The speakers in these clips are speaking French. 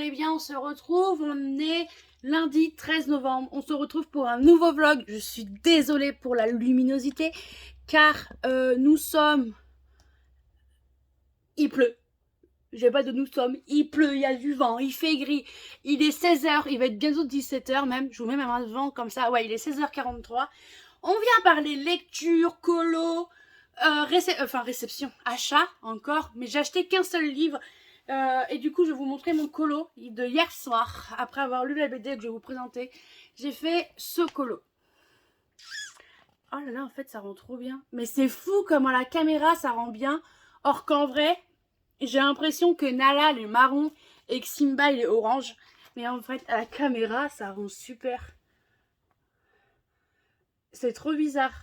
allez bien, on se retrouve, on est lundi 13 novembre, on se retrouve pour un nouveau vlog. Je suis désolée pour la luminosité car nous sommes... Il pleut. J'ai pas de nous sommes, il pleut, il y a du vent, il fait gris, il est 16h, il va être bientôt 17h même, je vous mets même un vent comme ça, ouais il est 16h43. On vient parler lecture, colo, réception, achat encore, mais j'ai acheté qu'un seul livre et du coup je vais vous montrer mon colo de hier soir, après avoir lu la BD que je vais vous présenter, j'ai fait ce colo. Oh là là, en fait ça rend trop bien, mais c'est fou comment la caméra ça rend bien, or qu'en vrai, j'ai l'impression que Nala elle est marron et que Simba il est orange. Mais en fait, à la caméra, ça rend super. C'est trop bizarre.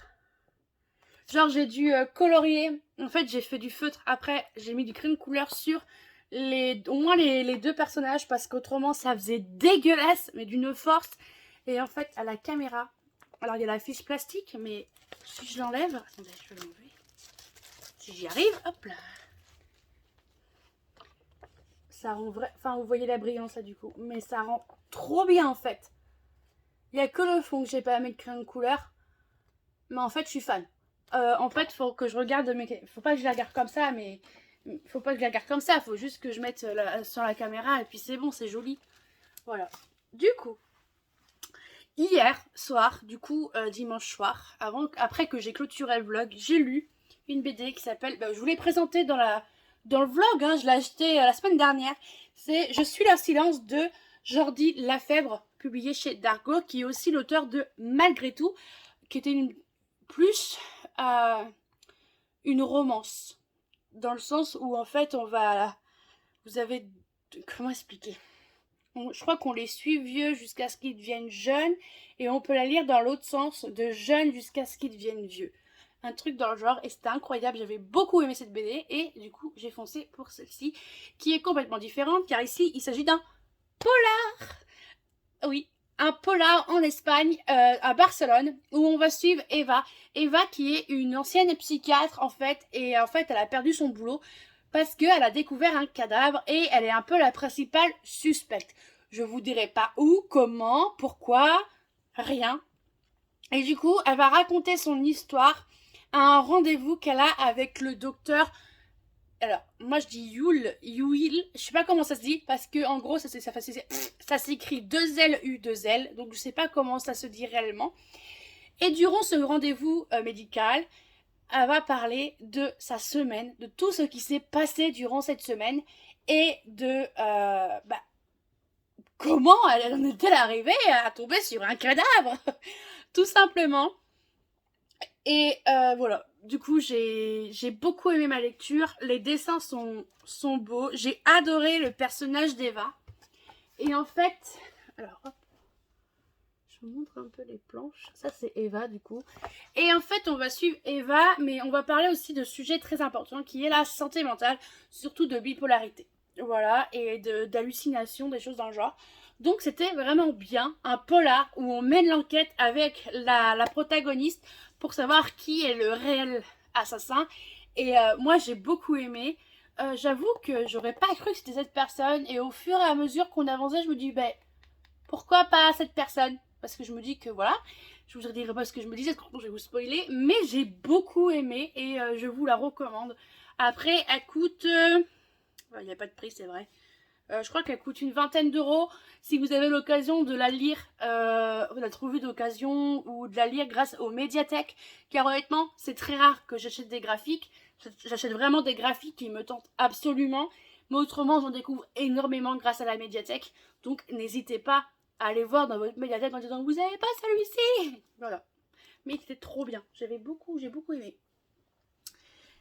Genre, j'ai dû colorier. En fait, j'ai fait du feutre. Après, j'ai mis du crayon de couleur sur au moins les deux personnages parce qu'autrement, ça faisait dégueulasse, mais d'une force. Et en fait, à la caméra, alors il y a la fiche plastique, mais si je l'enlève... Attendez, je vais l'enlever. Si j'y arrive, hop là. Ça rend vrai... Enfin, vous voyez la brillance là du coup. Mais ça rend trop bien en fait. Il n'y a que le fond que j'ai pas mis de crayon de couleur. Mais en fait, je suis fan. En fait, faut que je regarde mes... Faut pas que je la regarde comme ça, mais... Faut pas que je la regarde comme ça. Faut juste que je mette sur la caméra et puis c'est bon, c'est joli. Voilà. Du coup, hier soir, du coup, dimanche soir, après que j'ai clôturé le vlog, j'ai lu une BD qui s'appelle... je vous l'ai présentée dans le vlog, hein, je l'ai acheté la semaine dernière. C'est Je suis le silence de Jordi Lafèvre, publié chez Dargo, qui est aussi l'auteur de Malgré tout, qui était plus une romance. Dans le sens où en fait vous avez... Comment expliquer ? Je crois qu'on les suit vieux jusqu'à ce qu'ils deviennent jeunes et on peut la lire dans l'autre sens, de jeunes jusqu'à ce qu'ils deviennent vieux. Un truc dans le genre et c'était incroyable, j'avais beaucoup aimé cette BD et du coup j'ai foncé pour celle-ci qui est complètement différente car ici il s'agit d'un polar. Oui, un polar en Espagne, à Barcelone, où on va suivre Eva. Eva qui est une ancienne psychiatre en fait et en fait elle a perdu son boulot parce qu'elle a découvert un cadavre et elle est un peu la principale suspecte. Je vous dirai pas où, comment, pourquoi, rien. Et du coup, elle va raconter son histoire à un rendez-vous qu'elle a avec le docteur. Alors, moi je dis Yul, je sais pas comment ça se dit, parce que en gros ça s'écrit 2L-U-2L, donc je sais pas comment ça se dit réellement. Et durant ce rendez-vous médical, elle va parler de sa semaine, de tout ce qui s'est passé durant cette semaine et de comment elle en est-elle arrivée à tomber sur un cadavre tout simplement. Et voilà, du coup j'ai beaucoup aimé ma lecture, les dessins sont beaux, j'ai adoré le personnage d'Eva. Et en fait, alors hop, je vous montre un peu les planches, ça c'est Eva du coup. Et en fait on va suivre Eva, mais on va parler aussi de sujets très importants qui est la santé mentale, surtout de bipolarité. Voilà, et d'hallucinations, des choses dans le genre. Donc c'était vraiment bien, un polar où on mène l'enquête avec la protagoniste pour savoir qui est le réel assassin. Et moi j'ai beaucoup aimé. J'avoue que j'aurais pas cru que c'était cette personne et au fur et à mesure qu'on avançait je me dis pourquoi pas cette personne, parce que je me dis que voilà, je vous dirai pas ce que je me disais, je vais vous spoiler, mais j'ai beaucoup aimé et je vous la recommande. Après elle coûte... il n'y a pas de prix c'est vrai. Je crois qu'elle coûte une vingtaine d'euros. Si vous avez l'occasion de la lire, de la trouver d'occasion ou de la lire grâce aux médiathèques, car honnêtement, c'est très rare que j'achète des graphiques. J'achète vraiment des graphiques qui me tentent absolument. Mais autrement, j'en découvre énormément grâce à la médiathèque. Donc, n'hésitez pas à aller voir dans votre médiathèque en disant « Vous avez pas celui-ci ?» Voilà. Mais c'était trop bien. J'ai beaucoup aimé.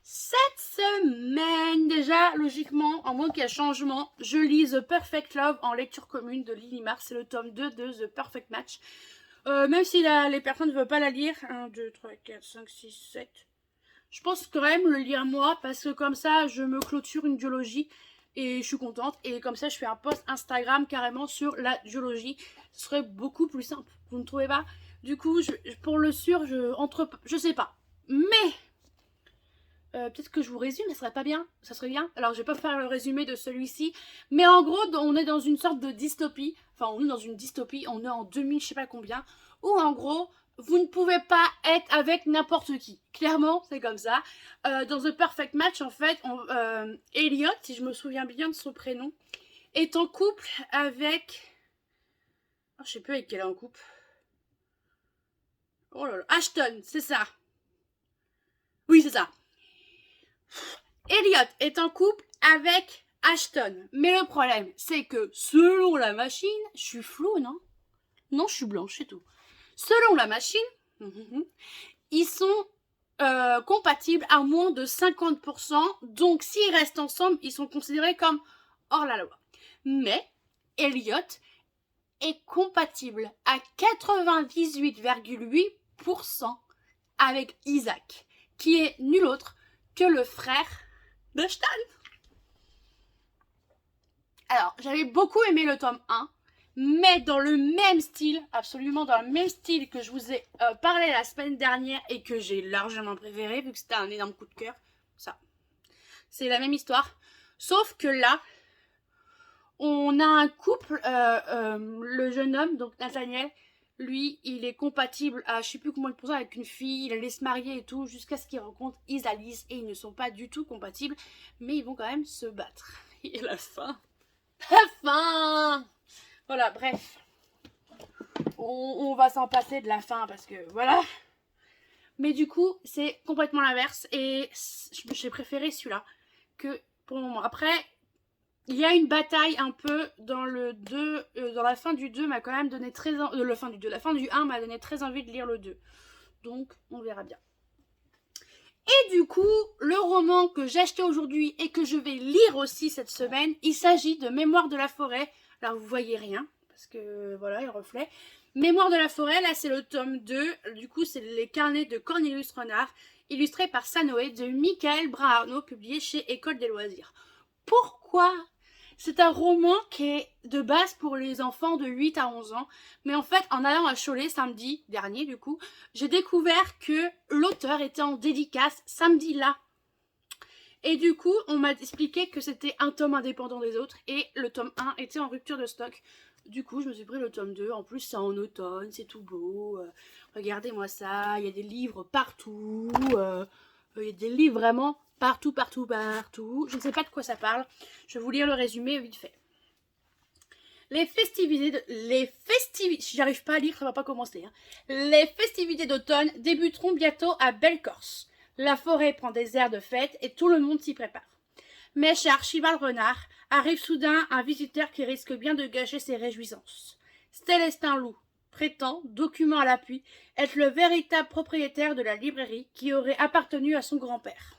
Cette semaine, déjà, logiquement, en moins qu'il y ait changement, je lis The Perfect Love en lecture commune de Lily Mars. C'est le tome 2 de The Perfect Match. Même si les personnes ne veulent pas la lire, 1, 2, 3, 4, 5, 6, 7. Je pense quand même le lire moi, parce que comme ça, je me clôture une duologie et je suis contente. Et comme ça, je fais un post Instagram carrément sur la duologie. Ce serait beaucoup plus simple, vous ne trouvez pas? Du coup, pour le sûr, je sais pas. Mais... peut-être que je vous résume, ça serait pas bien, ça serait bien. Alors je vais pas faire le résumé de celui-ci, mais en gros on est dans une sorte de dystopie, enfin on est dans une dystopie, on est en 2000 je sais pas combien, où en gros vous ne pouvez pas être avec n'importe qui. Clairement c'est comme ça. Dans The Perfect Match en fait, Elliot, si je me souviens bien de son prénom, est en couple avec... Oh, je sais plus avec qui elle est en couple. Oh là là, Ashton, c'est ça. Oui c'est ça. Elliot est en couple avec Ashton. Mais le problème, c'est que selon la machine, je suis floue, non? Non, je suis blanche, c'est tout. Selon la machine, ils sont compatibles à moins de 50%. Donc, s'ils restent ensemble, ils sont considérés comme hors la loi. Mais Elliot est compatible à 98,8% avec Isaac, qui est nul autre que le frère d'Ashton. Alors, j'avais beaucoup aimé le tome 1, mais dans le même style, absolument dans le même style que je vous ai parlé la semaine dernière et que j'ai largement préféré, vu que c'était un énorme coup de cœur. Ça, c'est la même histoire. Sauf que là, on a un couple, le jeune homme, donc Nathaniel, lui, il est compatible à je sais plus combien de pourcents avec une fille, il allait se marier et tout, jusqu'à ce qu'il rencontre Isalis, et ils ne sont pas du tout compatibles, mais ils vont quand même se battre. Et la fin. La fin. Voilà, bref. On va s'en passer de la fin, parce que voilà. Mais du coup, c'est complètement l'inverse, et j'ai préféré celui-là que pour le moment. Après... Il y a une bataille un peu dans le 2, dans la fin du 2 m'a quand même donné très envie, la fin du 1 m'a donné très envie de lire le 2. Donc, on verra bien. Et du coup, le roman que j'ai acheté aujourd'hui et que je vais lire aussi cette semaine, il s'agit de Mémoire de la forêt. Alors, vous voyez rien, parce que, voilà, il reflet. Mémoire de la forêt, là, c'est le tome 2. Du coup, c'est les carnets de Cornelius Renard, illustrés par Sanoé de Michael Brun-Arnaud, publié chez École des loisirs. Pourquoi? C'est un roman qui est de base pour les enfants de 8 à 11 ans. Mais en fait, en allant à Cholet samedi dernier, du coup, j'ai découvert que l'auteur était en dédicace samedi là. Et du coup, on m'a expliqué que c'était un tome indépendant des autres et le tome 1 était en rupture de stock. Du coup, je me suis pris le tome 2. En plus, c'est en automne, c'est tout beau. Regardez-moi ça, il y a des livres partout. Il y a des livres vraiment... Partout, partout, partout. Je ne sais pas de quoi ça parle. Je vais vous lire le résumé vite fait. Les festivités... Si j'arrive pas à lire, ça va pas commencer. Hein. Les festivités d'automne débuteront bientôt à Bellecorse. La forêt prend des airs de fête et tout le monde s'y prépare. Mais chez Archibald Renard arrive soudain un visiteur qui risque bien de gâcher ses réjouissances. Célestin Loup prétend, document à l'appui, être le véritable propriétaire de la librairie qui aurait appartenu à son grand-père.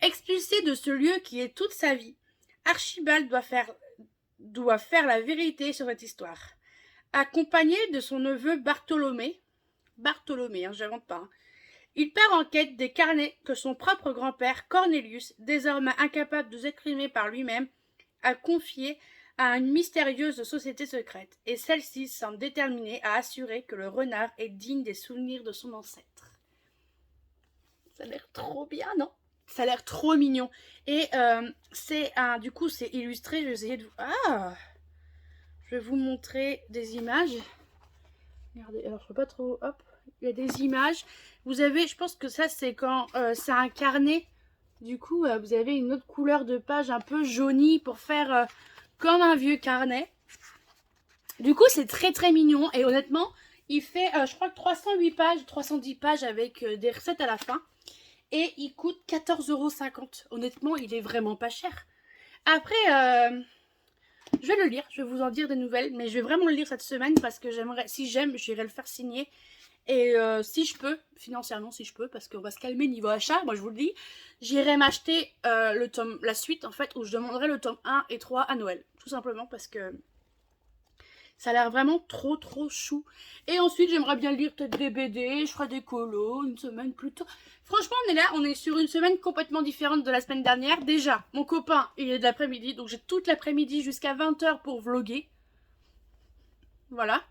Expulsé de ce lieu qui est toute sa vie, Archibald doit faire la vérité sur cette histoire. Accompagné de son neveu Bartholomé, j'invente pas, il part en quête des carnets que son propre grand-père Cornelius, désormais incapable de s'exprimer par lui-même, a confiés à une mystérieuse société secrète, et celle-ci semble déterminée à assurer que le renard est digne des souvenirs de son ancêtre. Ça a l'air trop bien, non? Ça a l'air trop mignon. Et du coup, c'est illustré. Je vais essayer de vous... Ah! Je vais vous montrer des images. Regardez, alors je peux pas trop... Hop, il y a des images. Vous avez, je pense que ça, c'est quand c'est un carnet. Du coup, vous avez une autre couleur de page un peu jaunie pour faire comme un vieux carnet. Du coup, c'est très très mignon. Et honnêtement, il fait, je crois que 308 pages, 310 pages avec des recettes à la fin. Et il coûte 14,50 €. Honnêtement, il est vraiment pas cher. Après, je vais le lire. Je vais vous en dire des nouvelles. Mais je vais vraiment le lire cette semaine parce que j'aimerais, si j'aime, j'irai le faire signer. Et si je peux, financièrement si je peux, parce qu'on va se calmer niveau achat, moi je vous le dis, j'irai m'acheter la suite en fait, où je demanderai le tome 1 et 3 à Noël. Tout simplement parce que ça a l'air vraiment trop trop chou. Et ensuite j'aimerais bien lire peut-être des BD, je ferai des colos, une semaine plus tôt. Franchement on est là, on est sur une semaine complètement différente de la semaine dernière. Déjà, mon copain il est de l'après-midi, donc j'ai toute l'après-midi jusqu'à 20 h pour vlogger. Voilà.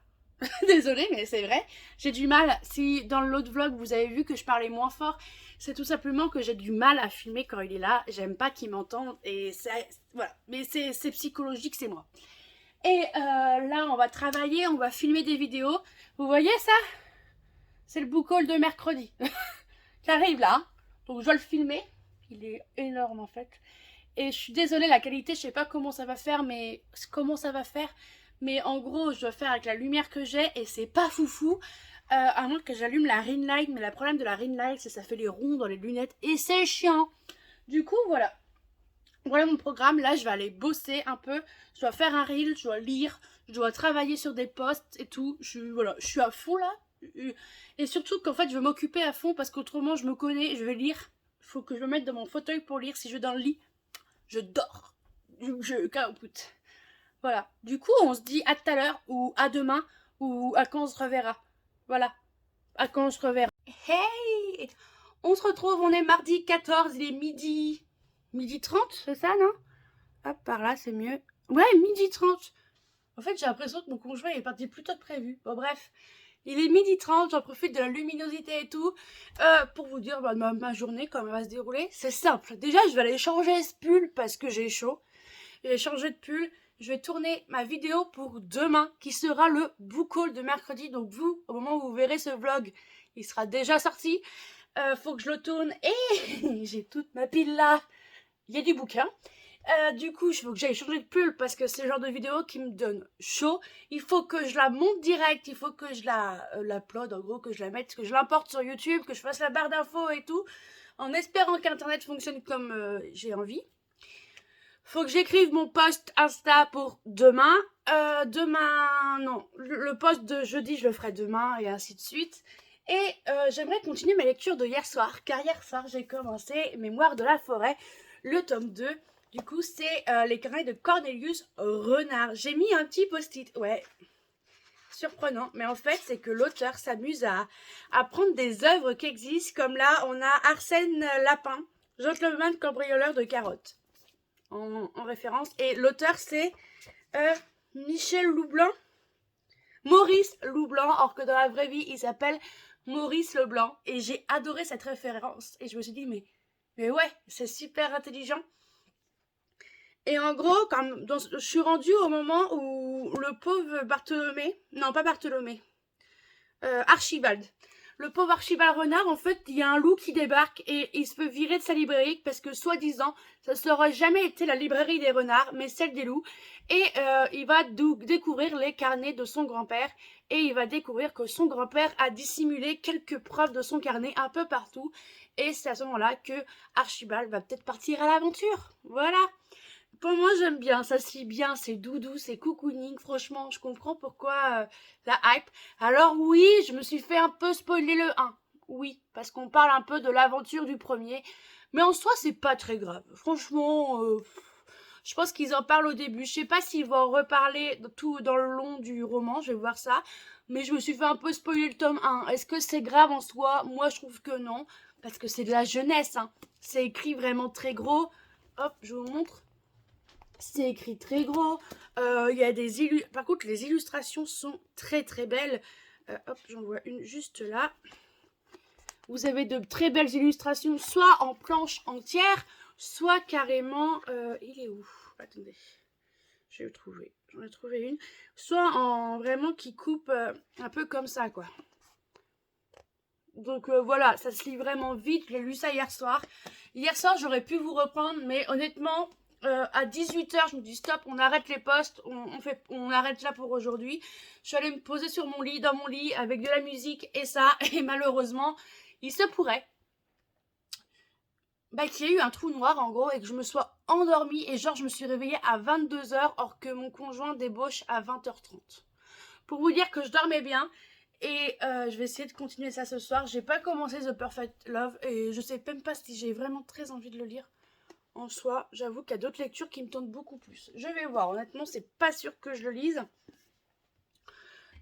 Désolée, mais c'est vrai. J'ai du mal. Si dans l'autre vlog, vous avez vu que je parlais moins fort, c'est tout simplement que j'ai du mal à filmer quand il est là. J'aime pas qu'il m'entende. Et voilà. Mais c'est psychologique, c'est moi. Et là, on va travailler, on va filmer des vidéos. Vous voyez ça? C'est le book haul de mercredi qui arrive là. Donc je dois le filmer. Il est énorme en fait. Et je suis désolée, la qualité, je sais pas comment ça va faire, mais en gros, je dois faire avec la lumière que j'ai et c'est pas foufou. À moins que j'allume la ring light, mais le problème de la ring light, c'est que ça fait les ronds dans les lunettes et c'est chiant. Du coup, voilà. Voilà mon programme. Là, je vais aller bosser un peu. Je dois faire un reel, je dois lire, je dois travailler sur des posts et tout. Voilà, je suis à fond là. Et surtout qu'en fait, je veux m'occuper à fond parce qu'autrement, je me connais, je vais lire. Il faut que je me mette dans mon fauteuil pour lire. Si je vais dans le lit, je dors. Je capoute. Voilà. Du coup, on se dit à tout à l'heure ou à demain ou à quand on se reverra. Voilà. À quand on se reverra. Hey! On se retrouve, on est mardi 14, il est midi 30, c'est ça, non? Hop, par là, c'est mieux. Ouais, midi 30. En fait, j'ai l'impression que mon conjoint est parti plus tôt que prévu. Bon, bref. Il est midi 30, j'en profite de la luminosité et tout pour vous dire ma journée, comment elle va se dérouler. C'est simple. Déjà, je vais aller changer ce pull parce que j'ai chaud. Je vais changer de pull. Je vais tourner ma vidéo pour demain, qui sera le book haul de mercredi. Donc vous, au moment où vous verrez ce vlog, il sera déjà sorti. Faut que je le tourne. Et j'ai toute ma pile là. Il y a du bouquin. Du coup, il faut que j'aille changer de pull parce que c'est le genre de vidéo qui me donne chaud. Il faut que je la monte direct, il faut que je l'upload, en gros, que je la mette, que je l'importe sur YouTube, que je fasse la barre d'infos et tout, en espérant qu'Internet fonctionne comme j'ai envie. Faut que j'écrive mon post Insta pour demain. Non, le post de jeudi, je le ferai demain et ainsi de suite. Et j'aimerais continuer ma lecture de hier soir, car hier soir, j'ai commencé Mémoire de la forêt, le tome 2. Du coup, c'est les carnets de Cornelius Renard. J'ai mis un petit post-it, ouais, surprenant. Mais en fait, c'est que l'auteur s'amuse à prendre des œuvres qui existent. Comme là, on a Arsène Lapin, gentleman cambrioleur de carottes, en référence. Et l'auteur, c'est Michel Loublanc, Maurice Loublanc, alors que dans la vraie vie, il s'appelle Maurice Leblanc. Et j'ai adoré cette référence. Et je me suis dit, mais ouais, c'est super intelligent. Et en gros, je suis rendue au moment où le pauvre Bartholomé, non pas Bartholomé, Archibald. Le pauvre Archibald Renard, en fait, il y a un loup qui débarque et il se fait virer de sa librairie parce que, soi-disant, ça n'aurait jamais été la librairie des renards, mais celle des loups. Et il va découvrir les carnets de son grand-père et il va découvrir que son grand-père a dissimulé quelques preuves de son carnet un peu partout. Et c'est à ce moment-là que Archibald va peut-être partir à l'aventure. Voilà. Pour moi, j'aime bien, ça se lit bien, c'est doudou, c'est cocooning, franchement, je comprends pourquoi la hype. Alors oui, je me suis fait un peu spoiler le 1, oui, parce qu'on parle un peu de l'aventure du premier, mais en soi, c'est pas très grave. Franchement, je pense qu'ils en parlent au début, je sais pas s'ils vont en reparler tout dans le long du roman, je vais voir ça, mais je me suis fait un peu spoiler le tome 1. Est-ce que c'est grave en soi? Moi, je trouve que non, parce que c'est de la jeunesse, hein. C'est écrit vraiment très gros. Hop, je vous montre. C'est écrit très gros. Il y a des par contre, les illustrations sont très très belles. Hop, j'en vois une juste là. Vous avez de très belles illustrations, soit en planche entière, soit carrément... il est où? Attendez, je vais le trouver. J'en ai trouvé une. Soit en vraiment qui coupe un peu comme ça, quoi. Donc voilà, ça se lit vraiment vite. J'ai lu ça hier soir. Hier soir, j'aurais pu vous reprendre, mais honnêtement... à 18h, je me dis stop, on arrête les posts, on arrête là pour aujourd'hui. Je suis allée me poser sur mon lit, dans mon lit, avec de la musique et ça, et malheureusement, il se pourrait qu'il y ait eu un trou noir en gros et que je me sois endormie et genre je me suis réveillée à 22h or que mon conjoint débauche à 20h30. Pour vous dire que je dormais bien. Et je vais essayer de continuer ça ce soir. J'ai pas commencé The Perfect Love et je sais même pas si j'ai vraiment très envie de le lire. En soi, j'avoue qu'il y a d'autres lectures qui me tentent beaucoup plus. Je vais voir, honnêtement, c'est pas sûr que je le lise.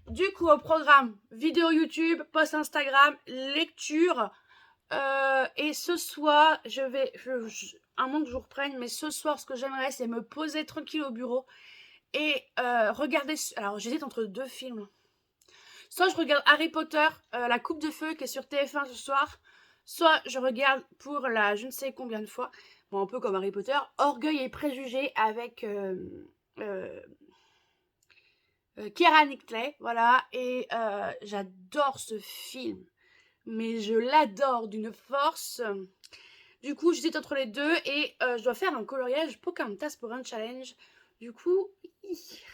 Du coup, au programme, vidéo YouTube, post Instagram, lecture. Et ce soir, à moins que je vous reprenne, mais ce soir, ce que j'aimerais, c'est me poser tranquille au bureau et regarder... Alors, j'hésite entre deux films. Soit je regarde Harry Potter, la coupe de feu qui est sur TF1 ce soir, soit je regarde pour la je ne sais combien de fois, bon un peu comme Harry Potter, Orgueil et préjugés avec euh, Keira Knightley, voilà, et j'adore ce film, mais je l'adore d'une force. Du coup, j'hésite entre les deux et je dois faire un coloriage Pocahontas pour un challenge. Du coup,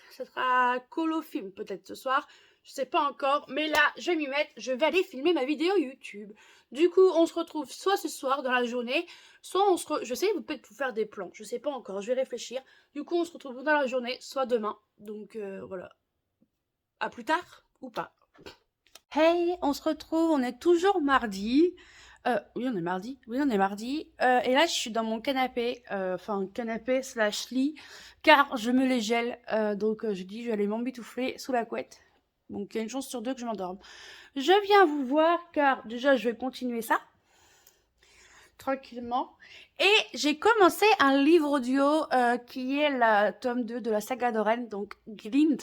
ça sera colo film peut-être ce soir. Je sais pas encore, mais là, je vais m'y mettre. Je vais aller filmer ma vidéo YouTube. Du coup, on se retrouve soit ce soir dans la journée, soit je sais peut-être vous faire des plans. Je sais pas encore, je vais réfléchir. Du coup, on se retrouve dans la journée, soit demain. Donc voilà. À plus tard ou pas. Hey, on se retrouve, on est toujours mardi. Oui, on est mardi. Oui, on est mardi. Et là, je suis dans mon canapé, enfin canapé slash lit, car je me les gèle. Donc, je dis, je vais aller m'embitoufler sous la couette. Donc, il y a une chance sur deux que je m'endorme. Je viens vous voir, car déjà, je vais continuer ça tranquillement. Et j'ai commencé un livre audio qui est la tome 2 de la saga d'Oren, donc Glint.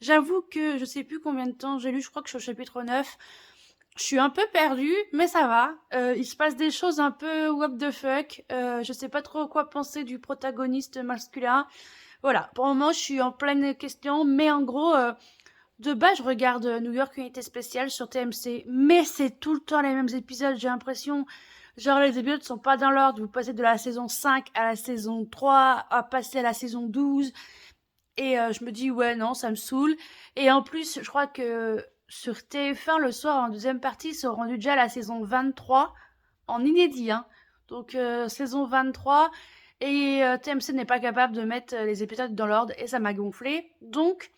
J'avoue que je sais plus combien de temps j'ai lu, je crois que je suis au chapitre 9. Je suis un peu perdue, mais ça va. Il se passe des choses un peu what the fuck. Je sais pas trop quoi penser du protagoniste masculin. Voilà, pour le moment, je suis en pleine question, mais en gros, de base, je regarde New York Unité Spéciale sur TMC, mais c'est tout le temps les mêmes épisodes, j'ai l'impression. Genre, les épisodes sont pas dans l'ordre. Vous passez de la saison 5 à la saison 3, à passer à la saison 12. Et je me dis, ouais, non, ça me saoule. Et en plus, je crois que sur TF1, le soir, en deuxième partie, ils sont rendus déjà à la saison 23, en inédit, hein. Donc, saison 23. Et TMC n'est pas capable de mettre les épisodes dans l'ordre, et ça m'a gonflé. Donc,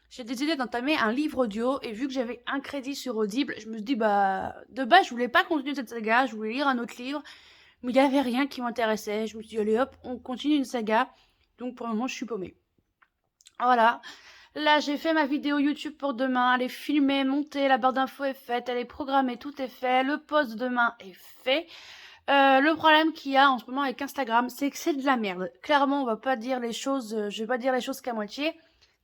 j'ai décidé d'entamer un livre audio, et vu que j'avais un crédit sur Audible, je me suis dit, bah, de base, je voulais pas continuer cette saga, je voulais lire un autre livre, mais il y avait rien qui m'intéressait. Je me suis dit, allez hop, on continue une saga. Donc, pour le moment, je suis paumée. Voilà. Là, j'ai fait ma vidéo YouTube pour demain. Elle est filmée, montée, la barre d'infos est faite, elle est programmée, tout est fait. Le post de demain est fait. Le problème qu'il y a en ce moment avec Instagram, c'est que c'est de la merde. Clairement, on va pas dire les choses, je vais pas dire les choses qu'à moitié.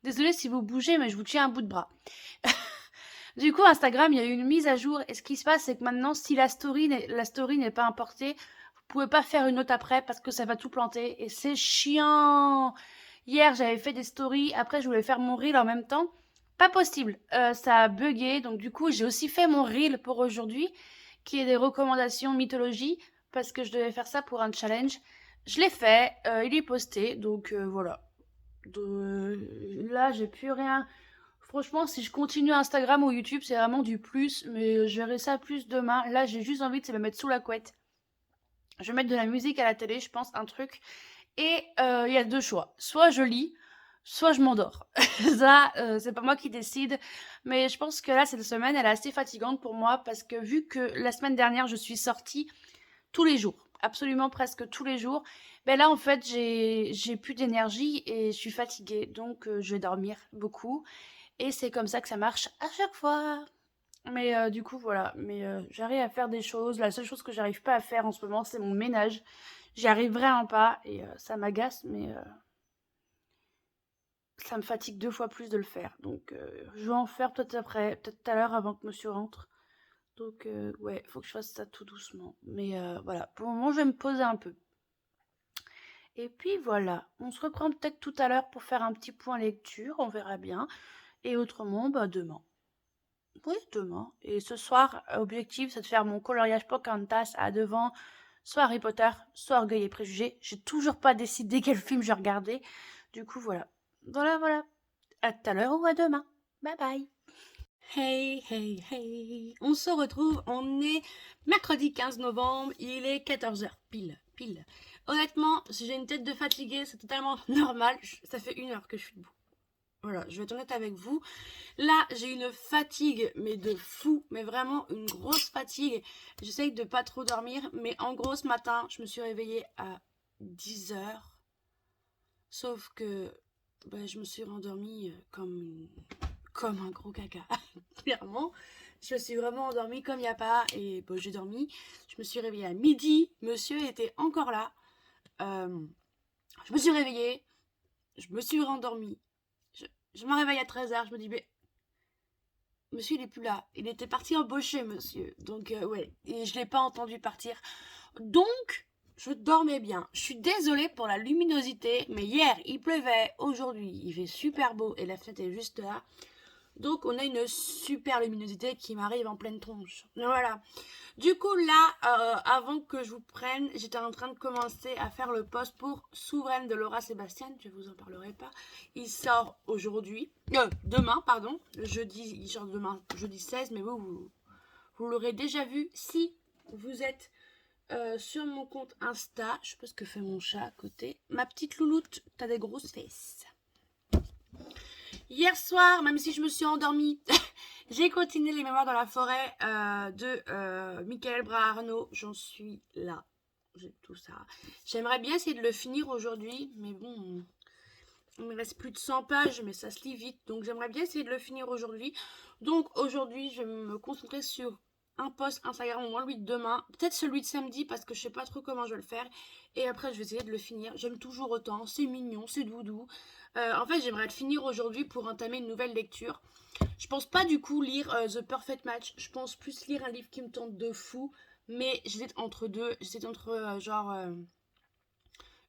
Désolée si vous bougez, mais je vous tiens un bout de bras. Du coup, Instagram, il y a eu une mise à jour. Et ce qui se passe, c'est que maintenant, si la story n'est pas importée, vous pouvez pas faire une autre après parce que ça va tout planter. Et c'est chiant. Hier, j'avais fait des stories. Après, je voulais faire mon reel en même temps. Pas possible. Ça a bugué. Donc, du coup, j'ai aussi fait mon reel pour aujourd'hui, qui est des recommandations mythologie, parce que je devais faire ça pour un challenge. Je l'ai fait. Il est posté. Donc, voilà. Là, j'ai plus rien. Franchement, si je continue Instagram ou YouTube, c'est vraiment du plus, mais je verrai ça plus demain. Là, j'ai juste envie de me mettre sous la couette. Je vais mettre de la musique à la télé, je pense, un truc. Et il y a deux choix. Soit je lis, soit je m'endors. Ça, c'est pas moi qui décide. Mais je pense que là, cette semaine, elle est assez fatigante pour moi parce que vu que la semaine dernière, je suis sortie tous les jours, absolument presque tous les jours, ben là, en fait, j'ai plus d'énergie et je suis fatiguée. Donc, je vais dormir beaucoup. Et c'est comme ça que ça marche à chaque fois. Mais du coup, voilà. Mais j'arrive à faire des choses. La seule chose que j'arrive pas à faire en ce moment, c'est mon ménage. J'y arrive vraiment pas. Et ça m'agace, mais ça me fatigue 2 fois plus de le faire. Donc, je vais en faire peut-être après, peut-être tout à l'heure avant que monsieur rentre. Donc, ouais, faut que je fasse ça tout doucement. Mais voilà. Pour le moment, je vais me poser un peu. Et puis voilà. On se reprend peut-être tout à l'heure pour faire un petit point lecture. On verra bien. Et autrement, bah demain. Oui, demain. Et ce soir, objectif, c'est de faire mon coloriage Pocahontas à devant, soit Harry Potter, soit Orgueil et Préjugés. J'ai toujours pas décidé quel film je regardais. Du coup, voilà. Voilà, voilà. À tout à l'heure ou à demain. Bye bye. Hey, hey, hey. On se retrouve, on est mercredi 15 novembre, il est 14h, pile, pile. Honnêtement, si j'ai une tête de fatiguée, c'est totalement normal. Ça fait 1 heure que je suis debout. Voilà, je vais être honnête avec vous. Là, j'ai une fatigue, mais de fou, mais vraiment une grosse fatigue. J'essaye de pas trop dormir, mais en gros, ce matin, je me suis réveillée à 10h. Sauf que je me suis rendormie comme un gros caca. Clairement, je me suis vraiment endormie comme il n'y a pas. Et j'ai dormi. Je me suis réveillée à midi. Monsieur était encore là. Je me suis réveillée. Je me suis rendormie. Je me réveille à 13h. Je me dis, mais monsieur il est plus là. Il était parti embaucher, monsieur. Donc ouais, et je l'ai pas entendu partir. Donc, je dormais bien. Je suis désolée pour la luminosité, mais hier il pleuvait, aujourd'hui il fait super beau et la fenêtre est juste là. Donc on a une super luminosité qui m'arrive en pleine tronche. Voilà. Du coup là, avant que je vous prenne, j'étais en train de commencer à faire le post pour Souveraine de Laura Sébastien. Je vous en parlerai pas. Il sort aujourd'hui, demain pardon, jeudi, il sort demain, jeudi 16, mais vous l'aurez déjà vu si vous êtes sur mon compte Insta. Je sais pas ce que fait mon chat à côté. Ma petite louloute, t'as des grosses fesses. Hier soir, même si je me suis endormie, j'ai continué les Mémoires dans la forêt de Michael Bras-Arnaud. J'en suis là. J'ai tout ça. J'aimerais bien essayer de le finir aujourd'hui, mais bon, il me reste plus de 100 pages, mais ça se lit vite. Donc j'aimerais bien essayer de le finir aujourd'hui. Donc aujourd'hui, je vais me concentrer sur un post Instagram, au moins lui de demain. Peut-être celui de samedi, parce que je sais pas trop comment je vais le faire. Et après, je vais essayer de le finir. J'aime toujours autant. C'est mignon, c'est doudou. En fait, j'aimerais le finir aujourd'hui pour entamer une nouvelle lecture. Je pense pas du coup lire The Perfect Match. Je pense plus lire un livre qui me tente de fou. Mais j'hésite entre deux. J'hésite entre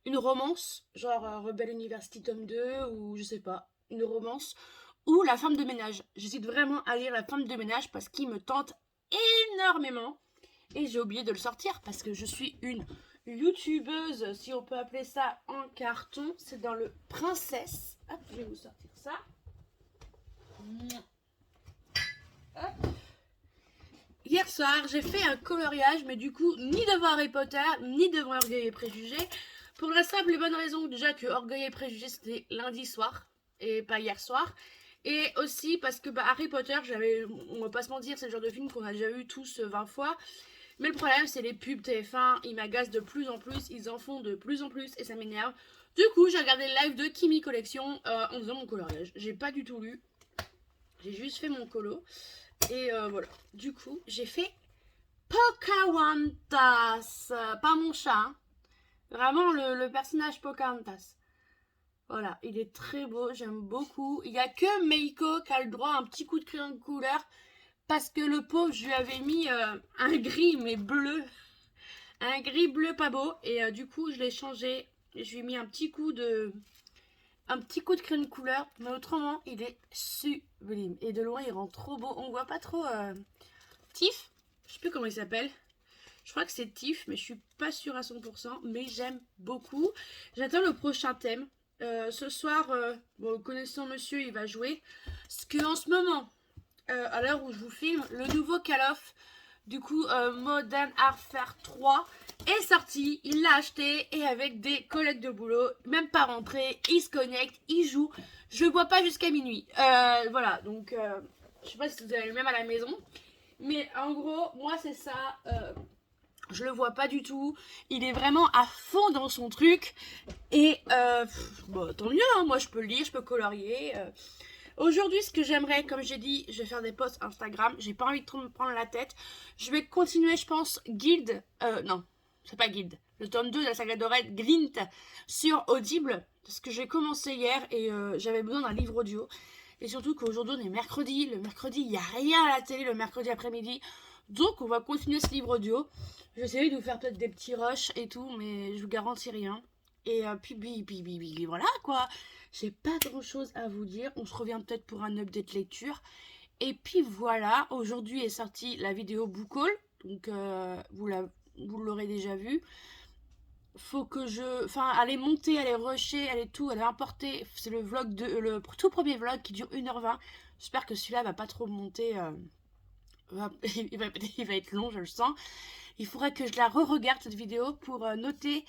une romance, genre Rebelle University tome 2, ou je sais pas, une romance, ou La femme de ménage. J'hésite vraiment à lire La femme de ménage parce qu'il me tente énormément. Et j'ai oublié de le sortir parce que je suis une youtubeuse, si on peut appeler ça, en carton. C'est dans le Princesse. Hop, je vais vous sortir ça. Hop. Hier soir, j'ai fait un coloriage, mais du coup, ni devant Harry Potter, ni devant Orgueil et Préjugés. Pour la simple et bonne raison, déjà, que Orgueil et Préjugés, c'était lundi soir, et pas hier soir. Et aussi parce que Harry Potter, on va pas se mentir, c'est le genre de film qu'on a déjà vu tous 20 fois. Mais le problème, c'est les pubs TF1, ils m'agacent de plus en plus, ils en font de plus en plus et ça m'énerve. Du coup, j'ai regardé le live de Kimi Collection en faisant mon coloriage. J'ai pas du tout lu, j'ai juste fait mon colo. Et voilà, du coup, j'ai fait Pocahontas, pas mon chat, hein. Vraiment le personnage Pocahontas. Voilà, il est très beau, j'aime beaucoup. Il n'y a que Meiko qui a le droit à un petit coup de crayon de couleur. Parce que le pauvre, je lui avais mis un gris, mais bleu. Un gris bleu pas beau. Et du coup, je l'ai changé. Je lui ai mis un petit coup de crayon de couleur. Mais autrement, il est sublime. Et de loin, il rend trop beau. On voit pas trop Tiff. Je sais plus comment il s'appelle. Je crois que c'est Tiff, mais je suis pas sûre à 100%. Mais j'aime beaucoup. J'attends le prochain thème. Ce soir, connaissant monsieur, il va jouer. Parce qu'en ce moment, à l'heure où je vous filme, le nouveau Call of, du coup Modern Warfare 3 est sorti, il l'a acheté et avec des collègues de boulot, même pas rentré, il se connecte, il joue, je bois pas jusqu'à minuit, voilà, donc je sais pas si vous avez le même à la maison, mais en gros, moi c'est ça, je le vois pas du tout, il est vraiment à fond dans son truc, et tant mieux, hein, moi je peux lire, je peux colorier, Aujourd'hui, ce que j'aimerais, comme j'ai dit, je vais faire des posts Instagram. J'ai pas envie de trop me prendre la tête. Je vais continuer, je pense, Guild. Non, c'est pas Guild. Le tome 2 de la saga dorée, Glint, sur Audible. Parce que j'ai commencé hier et j'avais besoin d'un livre audio. Et surtout qu'aujourd'hui, on est mercredi. Le mercredi, il n'y a rien à la télé le mercredi après-midi. Donc, on va continuer ce livre audio. Je vais essayer de vous faire peut-être des petits rushs et tout, mais je vous garantis rien. Et puis voilà quoi. J'ai pas grand chose à vous dire. On se revient peut-être pour un update lecture. Et puis voilà, aujourd'hui est sortie la vidéo book haul. Donc vous l'aurez déjà vu. Faut que elle est montée, elle est rushée, elle est tout, elle est importée. C'est le tout premier vlog qui dure 1h20. J'espère que celui-là va pas trop monter. Il va être long, je le sens. Il faudrait que je la re-regarde cette vidéo pour noter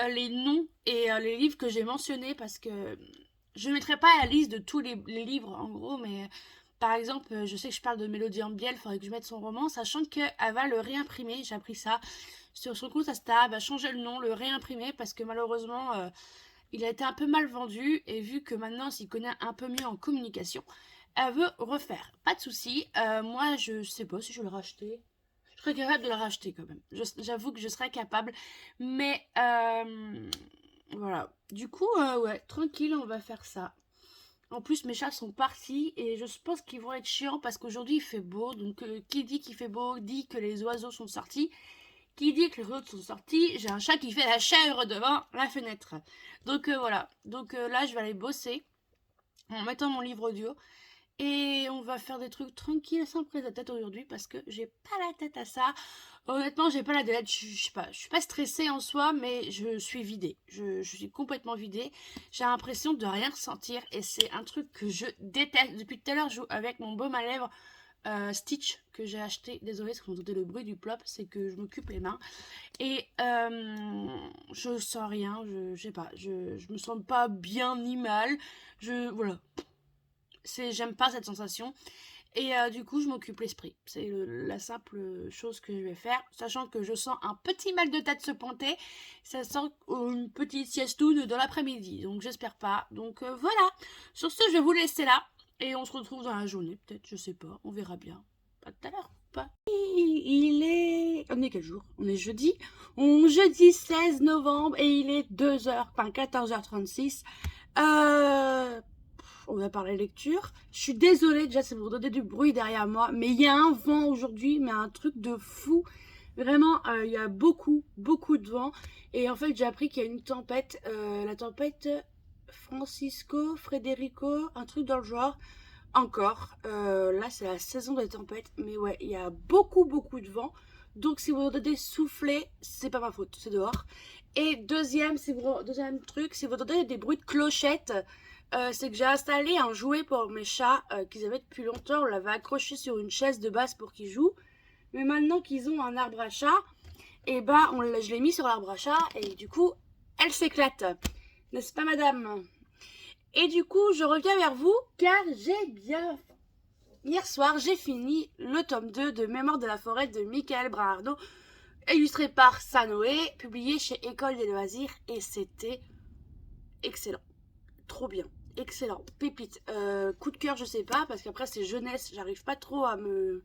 les noms et les livres que j'ai mentionnés parce que je ne mettrai pas la liste de tous les livres en gros, mais par exemple, je sais que je parle de Mélodie Ambiel, il faudrait que je mette son roman, sachant qu'elle va le réimprimer, j'ai appris ça sur son compte Insta, elle va changer le nom, le réimprimer parce que malheureusement il a été un peu mal vendu et vu que maintenant s'il connaît un peu mieux en communication, elle veut refaire. Pas de souci, moi je sais pas si je vais le racheter. Je serais capable de le racheter quand même. J'avoue que je serais capable. Mais voilà. Du coup, ouais, tranquille, on va faire ça. En plus, mes chats sont partis et je pense qu'ils vont être chiants parce qu'aujourd'hui il fait beau. Donc, qui dit qu'il fait beau dit que les oiseaux sont sortis. Qui dit que les autres sont sortis, j'ai un chat qui fait la chèvre devant la fenêtre. Donc voilà. Donc là, je vais aller bosser en mettant mon livre audio. Et on va faire des trucs tranquilles sans prise de tête aujourd'hui parce que j'ai pas la tête à ça. Honnêtement, j'ai pas la tête. Je sais pas, je suis pas stressée en soi, mais je suis vidée. Je suis complètement vidée. J'ai l'impression de rien ressentir et c'est un truc que je déteste. Depuis tout à l'heure, je joue avec mon baume à lèvres Stitch que j'ai acheté. Désolée, si vous entendez le bruit du plop, c'est que je m'occupe les mains. Et je sens rien, je sais pas, je me sens pas bien ni mal. Voilà, j'aime pas cette sensation. Et du coup, je m'occupe l'esprit. C'est la simple chose que je vais faire, sachant que je sens un petit mal de tête se pointer. Ça sent une petite siestoune dans l'après-midi, donc j'espère pas. Donc voilà. Sur ce, je vais vous laisser là. Et on se retrouve dans la journée, peut-être, je sais pas. On verra bien. Pas tout à l'heure, pas. Il est... On est quel jour? On est jeudi. Jeudi 16 novembre et il est 2h, enfin 14h36. On va parler lecture. Je suis désolée, déjà, ça vous donner du bruit derrière moi, mais il y a un vent aujourd'hui, mais un truc de fou. Vraiment, il y a beaucoup de vent. Et en fait, j'ai appris qu'il y a une tempête, la tempête Francisco, Federico, un truc dans le genre. Encore, là, c'est la saison des tempêtes, mais ouais, il y a beaucoup de vent. Donc, si vous entendez souffler, c'est pas ma faute, c'est dehors. Et deuxième truc, si vous entendez des bruits de clochettes, c'est que j'ai installé un jouet pour mes chats qu'ils avaient depuis longtemps. On l'avait accroché sur une chaise de base pour qu'ils jouent. Mais maintenant qu'ils ont un arbre à chat, et bah je l'ai mis sur l'arbre à chat et du coup, elle s'éclate. N'est-ce pas, madame? Et du coup, je reviens vers vous car hier soir, j'ai fini le tome 2 de Mémoire de la forêt de Michael Bernardo, illustré par Sanoé, publié chez École des loisirs, et c'était excellent. Trop bien, excellent, pépite. Coup de cœur, je sais pas, parce qu'après c'est jeunesse, j'arrive pas trop à me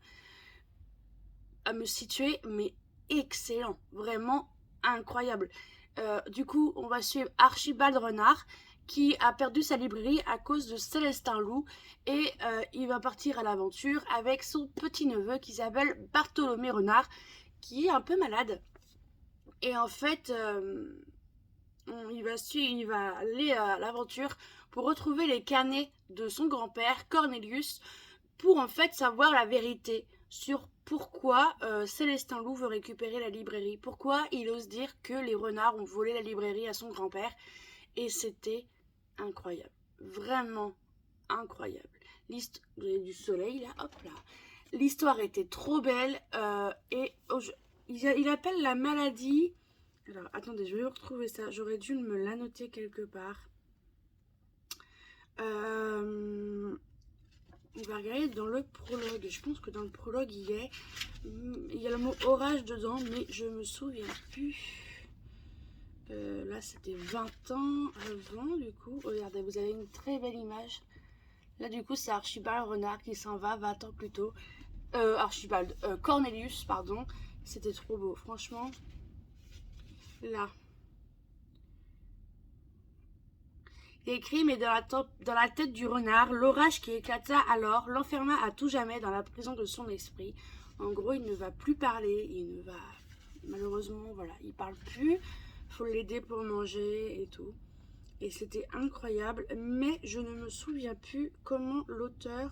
situer, mais excellent, vraiment incroyable. Du coup, on va suivre Archibald Renard, qui a perdu sa librairie à cause de Célestin Loup, et il va partir à l'aventure avec son petit-neveu qui s'appelle Bartholomé Renard, qui est un peu malade. Et en fait, il va aller à l'aventure pour retrouver les carnets de son grand-père, Cornelius, pour en fait savoir la vérité sur pourquoi Célestin Loup veut récupérer la librairie, pourquoi il ose dire que les renards ont volé la librairie à son grand-père. Et c'était incroyable, vraiment incroyable. Vous avez du soleil là, hop là. L'histoire était trop belle et il appelle la maladie. Alors attendez, je vais retrouver ça. J'aurais dû me la noter quelque part. On va regarder dans le prologue. Je pense que dans le prologue il y a le mot orage dedans, mais je me souviens plus. Là c'était 20 ans avant du coup. Regardez, vous avez une très belle image. Là du coup c'est Archibald Renard qui s'en va 20 ans plus tôt. Cornelius, pardon. C'était trop beau, franchement. Là. Il écrit, mais dans la tête du renard, l'orage qui éclata alors l'enferma à tout jamais dans la prison de son esprit. En gros, il ne va plus parler, malheureusement, voilà, il parle plus. Faut l'aider pour manger et tout. Et c'était incroyable, mais je ne me souviens plus comment l'auteur...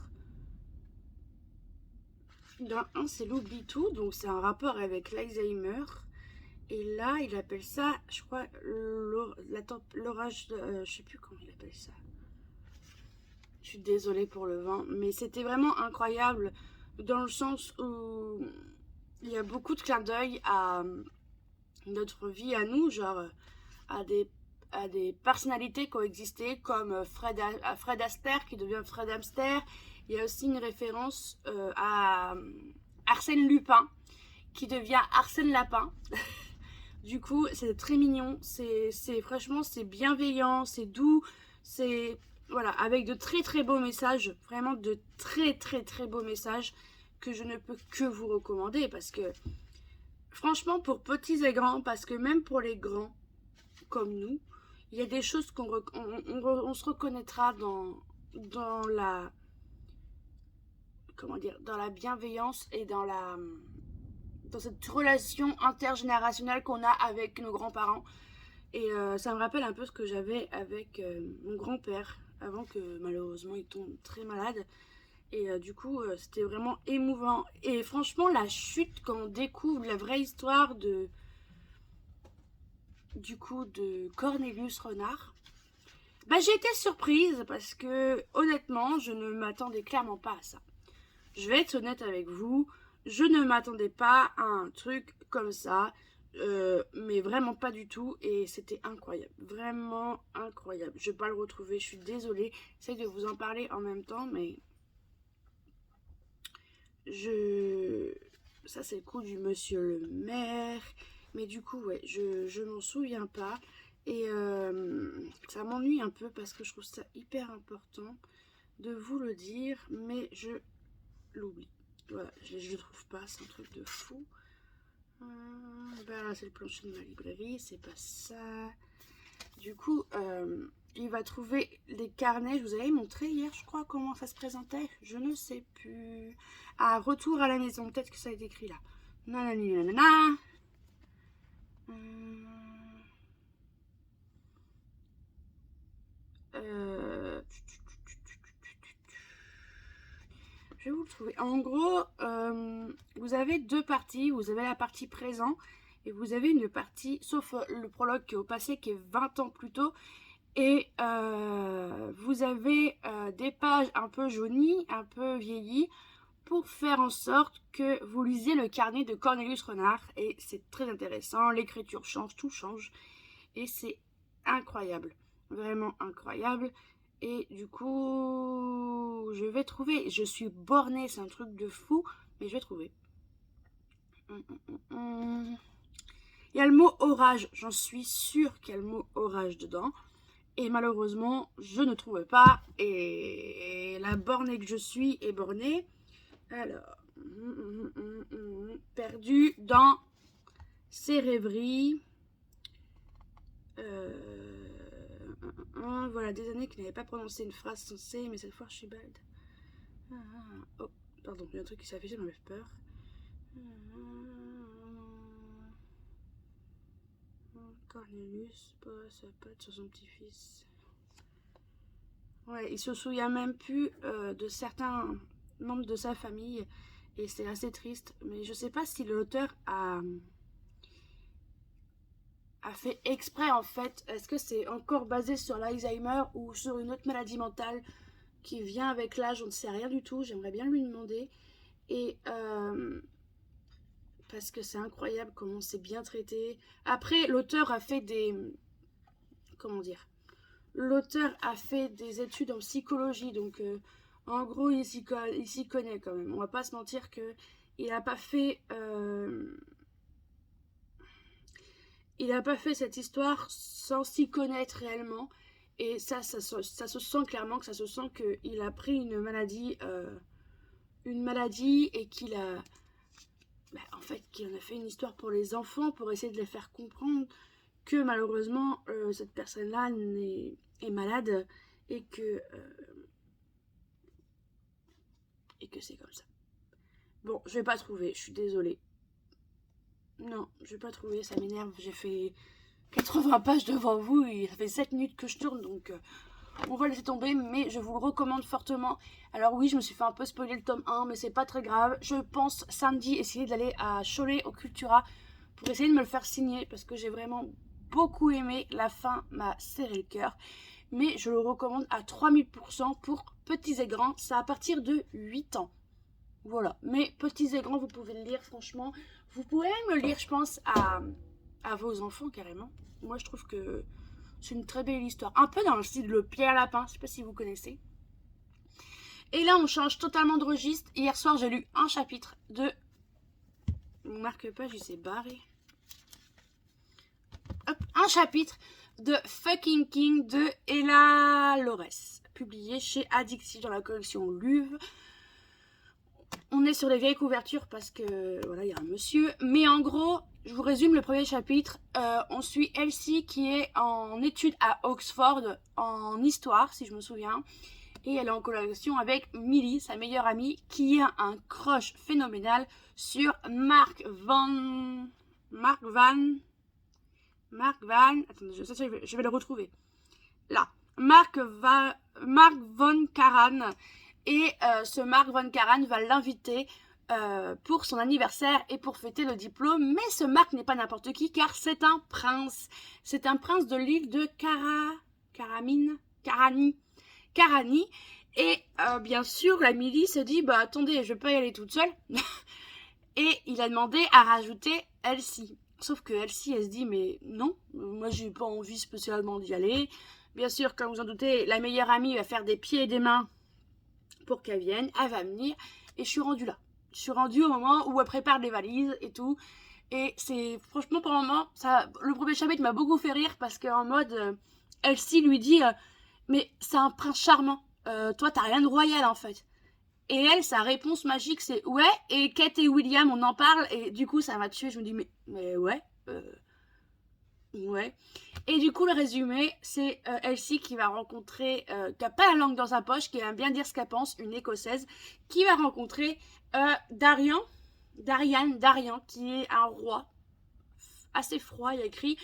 Dans un, c'est l'oubli tout, donc c'est un rapport avec l'Alzheimer. Et là, il appelle ça, je crois, l'orage, je sais plus comment il appelle ça. Je suis désolée pour le vent, mais c'était vraiment incroyable dans le sens où il y a beaucoup de clins d'œil à notre vie à nous, genre à des personnalités qui ont existé comme Fred Astaire qui devient Fred Hamster. Il y a aussi une référence à Arsène Lupin qui devient Arsène Lapin. Du coup, c'est très mignon, franchement, c'est bienveillant, c'est doux, c'est, voilà, avec de très beaux messages, vraiment de très beaux messages que je ne peux que vous recommander parce que, franchement, pour petits et grands, parce que même pour les grands comme nous, il y a des choses on se reconnaîtra dans la, comment dire, dans la bienveillance et dans cette relation intergénérationnelle qu'on a avec nos grands-parents. Et ça me rappelle un peu ce que j'avais avec mon grand-père avant que malheureusement il tombe très malade. Et du coup, c'était vraiment émouvant. Et franchement, la chute, quand on découvre la vraie histoire de Cornelius Renard, bah, j'ai été surprise parce que honnêtement, je ne m'attendais clairement pas à ça. Je vais être honnête avec vous, je ne m'attendais pas à un truc comme ça, mais vraiment pas du tout, et c'était incroyable, vraiment incroyable. Je vais pas le retrouver, je suis désolée, j'essaie de vous en parler en même temps, mais ça c'est le coup du monsieur le maire, mais du coup ouais, je m'en souviens pas, et ça m'ennuie un peu parce que je trouve ça hyper important de vous le dire, mais je l'oublie. Voilà, je le trouve pas, c'est un truc de fou. Ben là, c'est le plancher de ma librairie, c'est pas ça. Du coup, il va trouver les carnets. Je vous avais montré hier, je crois, comment ça se présentait. Je ne sais plus. Ah, retour à la maison, peut-être que ça a été écrit là. Nanani, nanana. Je vais vous le trouver. En gros, vous avez deux parties. Vous avez la partie présent et vous avez une partie, sauf le prologue qui est au passé, qui est 20 ans plus tôt. Et vous avez des pages un peu jaunies, un peu vieillies, pour faire en sorte que vous lisiez le carnet de Cornelius Renard. Et c'est très intéressant, l'écriture change, tout change. Et c'est incroyable, vraiment incroyable. Et du coup, je vais trouver. Je suis bornée, c'est un truc de fou, mais je vais trouver. Il y a le mot orage, j'en suis sûre qu'il y a le mot orage dedans. Et malheureusement, je ne trouve pas. Et la bornée que je suis est bornée. Alors, perdu dans ses rêveries. Voilà, des années qu'il n'avait pas prononcé une phrase sensée, mais cette fois, je suis bad. Oh, pardon, il y a un truc qui s'est affiché, ça m'avait peur. Cornelius, pas sa patte sur son petit-fils. Ouais, il se souvient même plus de certains membres de sa famille, et c'est assez triste. Mais je sais pas si l'auteur a fait exprès en fait. Est-ce que c'est encore basé sur l'Alzheimer ou sur une autre maladie mentale qui vient avec l'âge? On ne sait rien du tout. J'aimerais bien lui demander. Et parce que c'est incroyable comment c'est bien traité. Après, l'auteur a fait des... Comment dire? L'auteur a fait des études en psychologie, donc en gros, il s'y connaît quand même. On va pas se mentir que il n'a pas fait... il n'a pas fait cette histoire sans s'y connaître réellement. Et ça se sent clairement, que ça se sent qu'il a pris une maladie et qu'il a... en fait, qu'il en a fait une histoire pour les enfants, pour essayer de les faire comprendre que malheureusement, cette personne-là est malade et que c'est comme ça. Bon, je vais pas trouver, je suis désolée. Non, je vais pas trouver, ça m'énerve. J'ai fait 80 pages devant vous et ça fait 7 minutes que je tourne, donc on va laisser tomber, mais je vous le recommande fortement. Alors oui, je me suis fait un peu spoiler le tome 1, mais c'est pas très grave. Je pense samedi essayer d'aller à Cholet au Cultura pour essayer de me le faire signer, parce que j'ai vraiment beaucoup aimé. La fin m'a serré le cœur, mais je le recommande à 3000% pour petits et grands. C'est à partir de 8 ans. Voilà, mais petits et grands, vous pouvez le lire, franchement. Vous pouvez même le lire, je pense, à vos enfants, carrément. Moi, je trouve que c'est une très belle histoire. Un peu dans le style Le Pierre Lapin, je sais pas si vous connaissez. Et là, on change totalement de registre. Hier soir, j'ai lu un chapitre de... On marque pas, je sais barré. Hop, un chapitre de Fucking King de Ella Lores, publié chez Addictive dans la collection Luve. On est sur les vieilles couvertures parce que voilà, il y a un monsieur. Mais en gros, je vous résume le premier chapitre. On suit Elsie qui est en études à Oxford en histoire, si je me souviens. Et elle est en collaboration avec Millie, sa meilleure amie, qui a un crush phénoménal sur Mark Van... Attendez, je vais le retrouver. Là. Mark Von Karan. Et ce Mark Von Karan va l'inviter pour son anniversaire et pour fêter le diplôme. Mais ce Mark n'est pas n'importe qui, car c'est un prince. C'est un prince de l'île de Karani. Et bien sûr, la Millie se dit, bah attendez, je vais pas y aller toute seule. Et il a demandé à rajouter Elsie. Sauf que Elsie, elle se dit, mais non, moi j'ai pas envie spécialement d'y aller. Bien sûr, comme vous en doutez, la meilleure amie va faire des pieds et des mains pour qu'elle vienne. Elle va venir. Et je suis rendue là. Je suis rendue au moment où elle prépare les valises et tout. Et c'est, franchement, pour le moment, le premier chapitre m'a beaucoup fait rire parce qu'en mode, Elsie lui dit, mais c'est un prince charmant. Toi, t'as rien de royal en fait. Et elle, sa réponse magique, c'est ouais. Et Kate et William, on en parle. Et du coup, ça m'a tué. Je me dis, mais ouais. Ouais. Et du coup, le résumé, c'est Elsie qui va rencontrer, qui n'a pas la langue dans sa poche, qui aime bien dire ce qu'elle pense, une écossaise, qui va rencontrer Darian, qui est un roi assez froid. Il y a écrit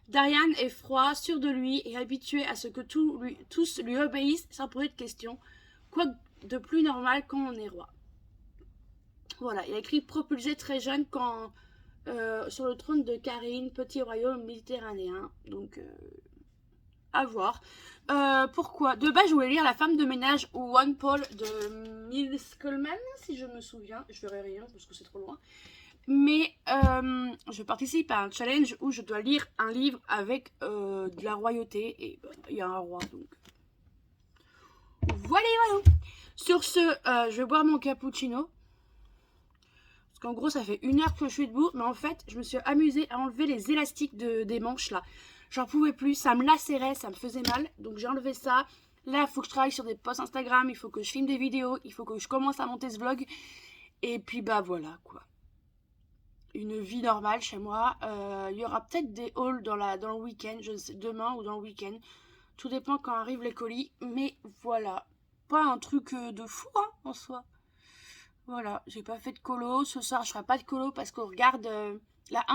Darian est froid, sûr de lui et habitué à ce que tous lui obéissent sans poser de questions. Quoi de plus normal quand on est roi. Voilà, il a écrit propulsé très jeune quand sur le trône de Karine, petit royaume méditerranéen. Donc, à voir. Pourquoi? De base, je voulais lire La femme de ménage ou One Paul de Miles Coleman, si je me souviens. Je verrai rien parce que c'est trop loin. Mais je participe à un challenge où je dois lire un livre avec de la royauté. Et il y a un roi, donc. Voilà. Sur ce, je vais boire mon cappuccino. Parce qu'en gros, ça fait 1 heure que je suis debout. Mais en fait, je me suis amusée à enlever les élastiques des manches là. J'en pouvais plus. Ça me lacérait, ça me faisait mal. Donc j'ai enlevé ça. Là, il faut que je travaille sur des posts Instagram. Il faut que je filme des vidéos. Il faut que je commence à monter ce vlog. Et puis bah voilà quoi. Une vie normale chez moi. Il y aura peut-être des hauls dans le week-end. Je sais, demain ou dans le week-end. Tout dépend quand arrivent les colis. Mais voilà. Pas un truc de fou hein, en soi. Voilà, j'ai pas fait de colo. Ce soir, je ferai pas de colo parce qu'on regarde la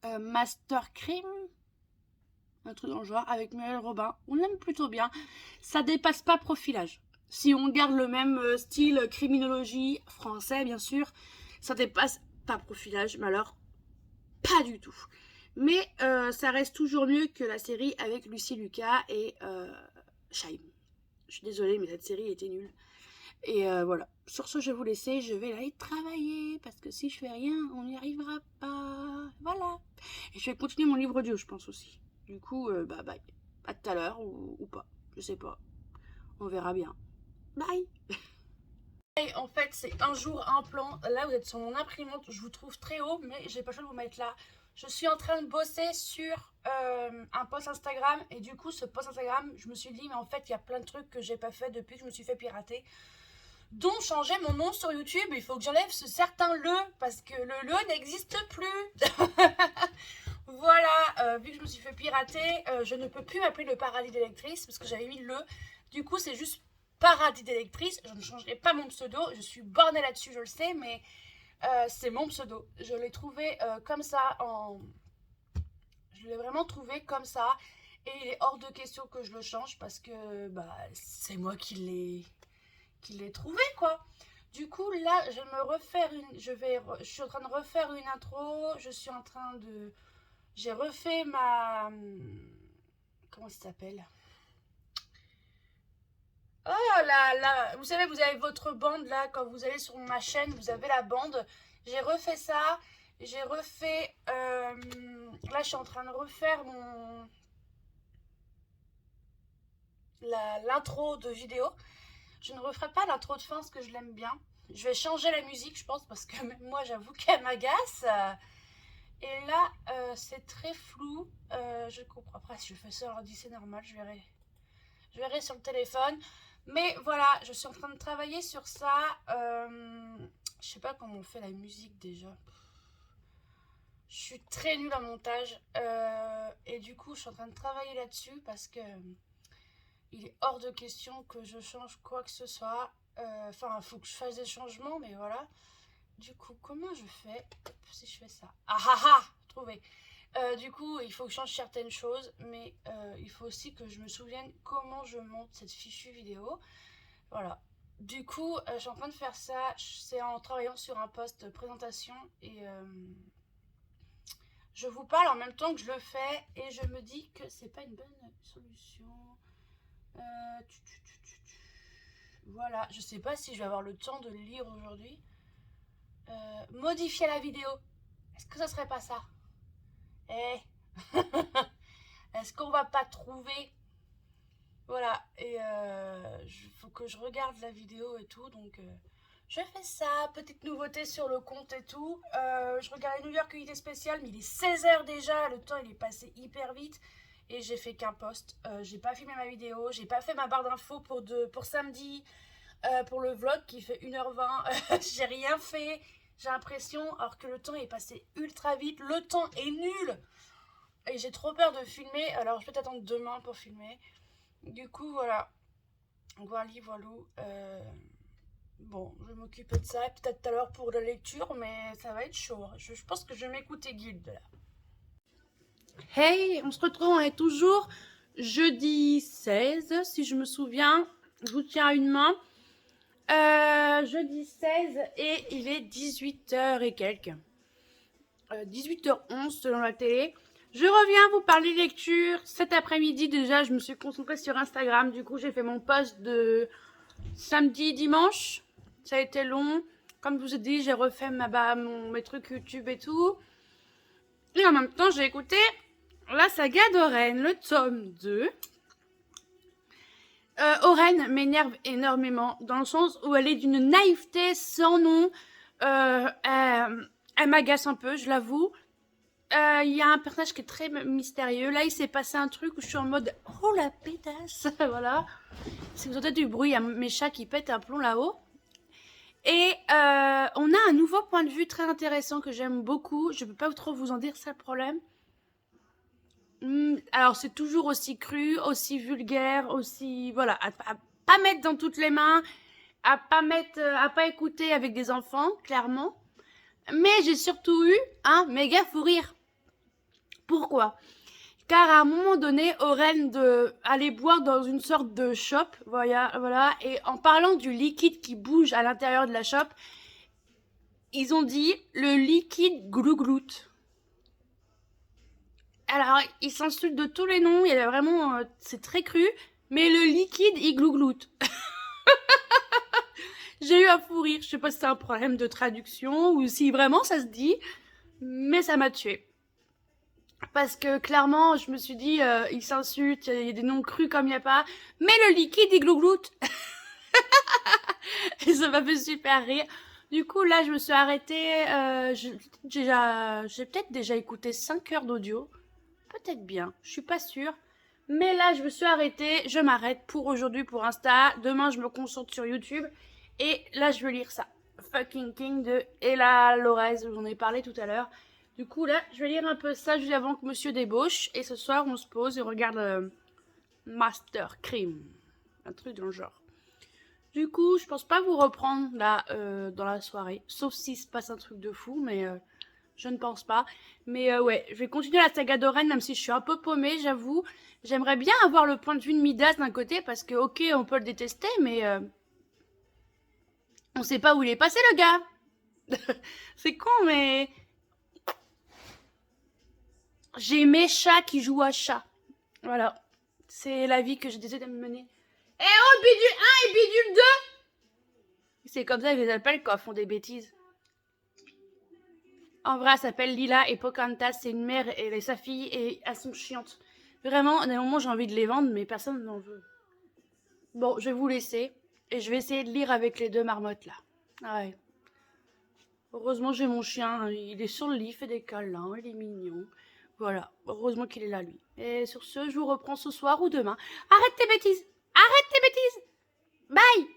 1. Master Crime. Un truc dans le genre avec Muriel Robin. On aime plutôt bien. Ça dépasse pas Profilage. Si on garde le même style criminologie français, bien sûr, ça dépasse pas Profilage. Mais alors, pas du tout. Mais ça reste toujours mieux que la série avec Lucie Lucas et Shaim. Je suis désolée, mais cette série était nulle. Et voilà. Sur ce, je vais vous laisser. Je vais aller travailler. Parce que si je fais rien, on n'y arrivera pas. Voilà. Et je vais continuer mon livre audio, je pense aussi. Du coup, bah bye. À tout à l'heure ou pas. Je sais pas. On verra bien. Bye. Et en fait, c'est un jour, un plan. Là, vous êtes sur mon imprimante. Je vous trouve très haut, mais j'ai pas le choix de vous mettre là. Je suis en train de bosser sur un post Instagram. Et du coup, ce post Instagram, je me suis dit, mais en fait, il y a plein de trucs que j'ai pas fait depuis que je me suis fait pirater. Dont changer mon nom sur YouTube. Il faut que j'enlève ce certain le, parce que le n'existe plus. Voilà, vu que je me suis fait pirater, je ne peux plus m'appeler le paradis d'électrice parce que j'avais mis le. Du coup, c'est juste paradis d'électrice. Je ne changerai pas mon pseudo. Je suis bornée là-dessus, je le sais, mais c'est mon pseudo. Je l'ai trouvé comme ça Je l'ai vraiment trouvé comme ça. Et il est hors de question que je le change parce que bah, c'est moi qui l'ai trouvé, quoi. Du coup, là, je vais me refaire je suis en train de refaire une intro. J'ai refait ma... Comment ça s'appelle? Oh là, vous savez, vous avez votre bande là, quand vous allez sur ma chaîne, vous avez la bande. J'ai refait ça. J'ai refait... Là, je suis en train de refaire l'intro de vidéo. Je ne referai pas l'intro de fin parce que je l'aime bien. Je vais changer la musique, je pense, parce que même moi, j'avoue qu'elle m'agace. Et là, c'est très flou. Je comprends. Après, si je fais ça l'ordi, c'est normal. Je verrai sur le téléphone. Mais voilà, je suis en train de travailler sur ça. Je sais pas comment on fait la musique déjà. Je suis très nulle en montage. Et du coup, je suis en train de travailler là-dessus parce que il est hors de question que je change quoi que ce soit. Enfin, il faut que je fasse des changements, mais voilà. Du coup, comment je fais si je fais ça? Ah ah ah! Trouvé. Du coup, il faut que je change certaines choses, mais il faut aussi que je me souvienne comment je monte cette fichue vidéo. Voilà. Du coup, je suis en train de faire ça. C'est en travaillant sur un post présentation et je vous parle en même temps que je le fais et je me dis que c'est pas une bonne solution. Voilà, je sais pas si je vais avoir le temps de le lire aujourd'hui. Modifier la vidéo. Est-ce que ça serait pas ça? Eh Est-ce qu'on va pas trouver? Voilà, et il faut que je regarde la vidéo et tout, donc je fais ça. Petite nouveauté sur le compte et tout. Je regardais New York Unité Spéciale, mais il est 16 h déjà, le temps il est passé hyper vite. Et j'ai fait qu'un post. J'ai pas filmé ma vidéo, j'ai pas fait ma barre d'infos pour samedi, pour le vlog qui fait 1 h 20. J'ai rien fait, j'ai l'impression, alors que le temps est passé ultra vite. Le temps est nul et j'ai trop peur de filmer, alors je vais attendre demain pour filmer. Du coup, voilà. Voilà. Bon, je vais m'occuper de ça. Peut-être tout à l'heure pour la lecture, mais ça va être chaud. Je pense que je vais m'écouter Guild là. Hey, on se retrouve, on est toujours jeudi 16, si je me souviens. Je vous tiens à une main. Jeudi 16 et il est 18 h et quelques. 18 h 11 selon la télé. Je reviens vous parler lecture. Cet après-midi déjà, je me suis concentrée sur Instagram. Du coup, j'ai fait mon post de samedi, dimanche. Ça a été long. Comme je vous ai dit, j'ai refait mes trucs YouTube et tout. Et en même temps, j'ai écouté la saga d'Oren, le tome 2. Oren m'énerve énormément dans le sens où elle est d'une naïveté sans nom. Elle m'agace un peu, je l'avoue. Il y a un personnage qui est très mystérieux. Là, il s'est passé un truc où je suis en mode oh la pétasse. Voilà. Si vous entendez du bruit, il y a mes chats qui pètent un plomb là-haut. Et on a un nouveau point de vue très intéressant que j'aime beaucoup. Je ne peux pas trop vous en dire, c'est le problème. Alors, c'est toujours aussi cru, aussi vulgaire, aussi. Voilà, à pas mettre dans toutes les mains, à pas écouter avec des enfants, clairement. Mais j'ai surtout eu un méga fou rire. Pourquoi? Car à un moment donné, Oren allait boire dans une sorte de shop, voilà, et en parlant du liquide qui bouge à l'intérieur de la shop, ils ont dit le liquide glouglout. Alors, ils s'insultent de tous les noms, il y a vraiment, c'est très cru, mais le liquide, il glougloute. J'ai eu un fou rire, je sais pas si c'est un problème de traduction ou si vraiment ça se dit, mais ça m'a tué. Parce que clairement, je me suis dit, ils s'insultent, il y a des noms crus comme il n'y a pas, mais le liquide, il glougloute. Et ça m'a fait super rire. Du coup, là, je me suis arrêtée. J'ai peut-être déjà écouté 5 heures d'audio. Peut-être bien, je suis pas sûre. Mais là, je me suis arrêtée. Je m'arrête pour aujourd'hui pour Insta. Demain, je me concentre sur YouTube. Et là, je veux lire ça. Fucking King de Ella Lorez, j'en ai parlé tout à l'heure. Du coup, là, je vais lire un peu ça juste avant que monsieur débauche. Et ce soir, on se pose et on regarde Master Crime. Un truc dans le genre. Du coup, je pense pas vous reprendre là dans la soirée. Sauf s'il se passe un truc de fou, mais je ne pense pas. Mais ouais, je vais continuer la saga d'Oren, même si je suis un peu paumée, j'avoue. J'aimerais bien avoir le point de vue de Midas d'un côté, parce que ok, on peut le détester, mais on sait pas où il est passé le gars. C'est con, mais j'ai mes chats qui jouent à chat. Voilà. C'est la vie que j'ai décidé de me mener. Eh oh, bidule 1 et bidule 2! C'est comme ça qu'ils les appellent quand ils font des bêtises. En vrai, elle s'appelle Lila et Pocahontas, c'est une mère et sa fille et elles sont chiantes. Vraiment, à un moment j'ai envie de les vendre, mais personne n'en veut. Bon, je vais vous laisser et je vais essayer de lire avec les deux marmottes là. Ah ouais. Heureusement j'ai mon chien, il est sur le lit, il fait des câlins, il est mignon. Voilà, heureusement qu'il est là lui. Et sur ce, je vous reprends ce soir ou demain. Arrête tes bêtises! Arrête tes bêtises! Bye!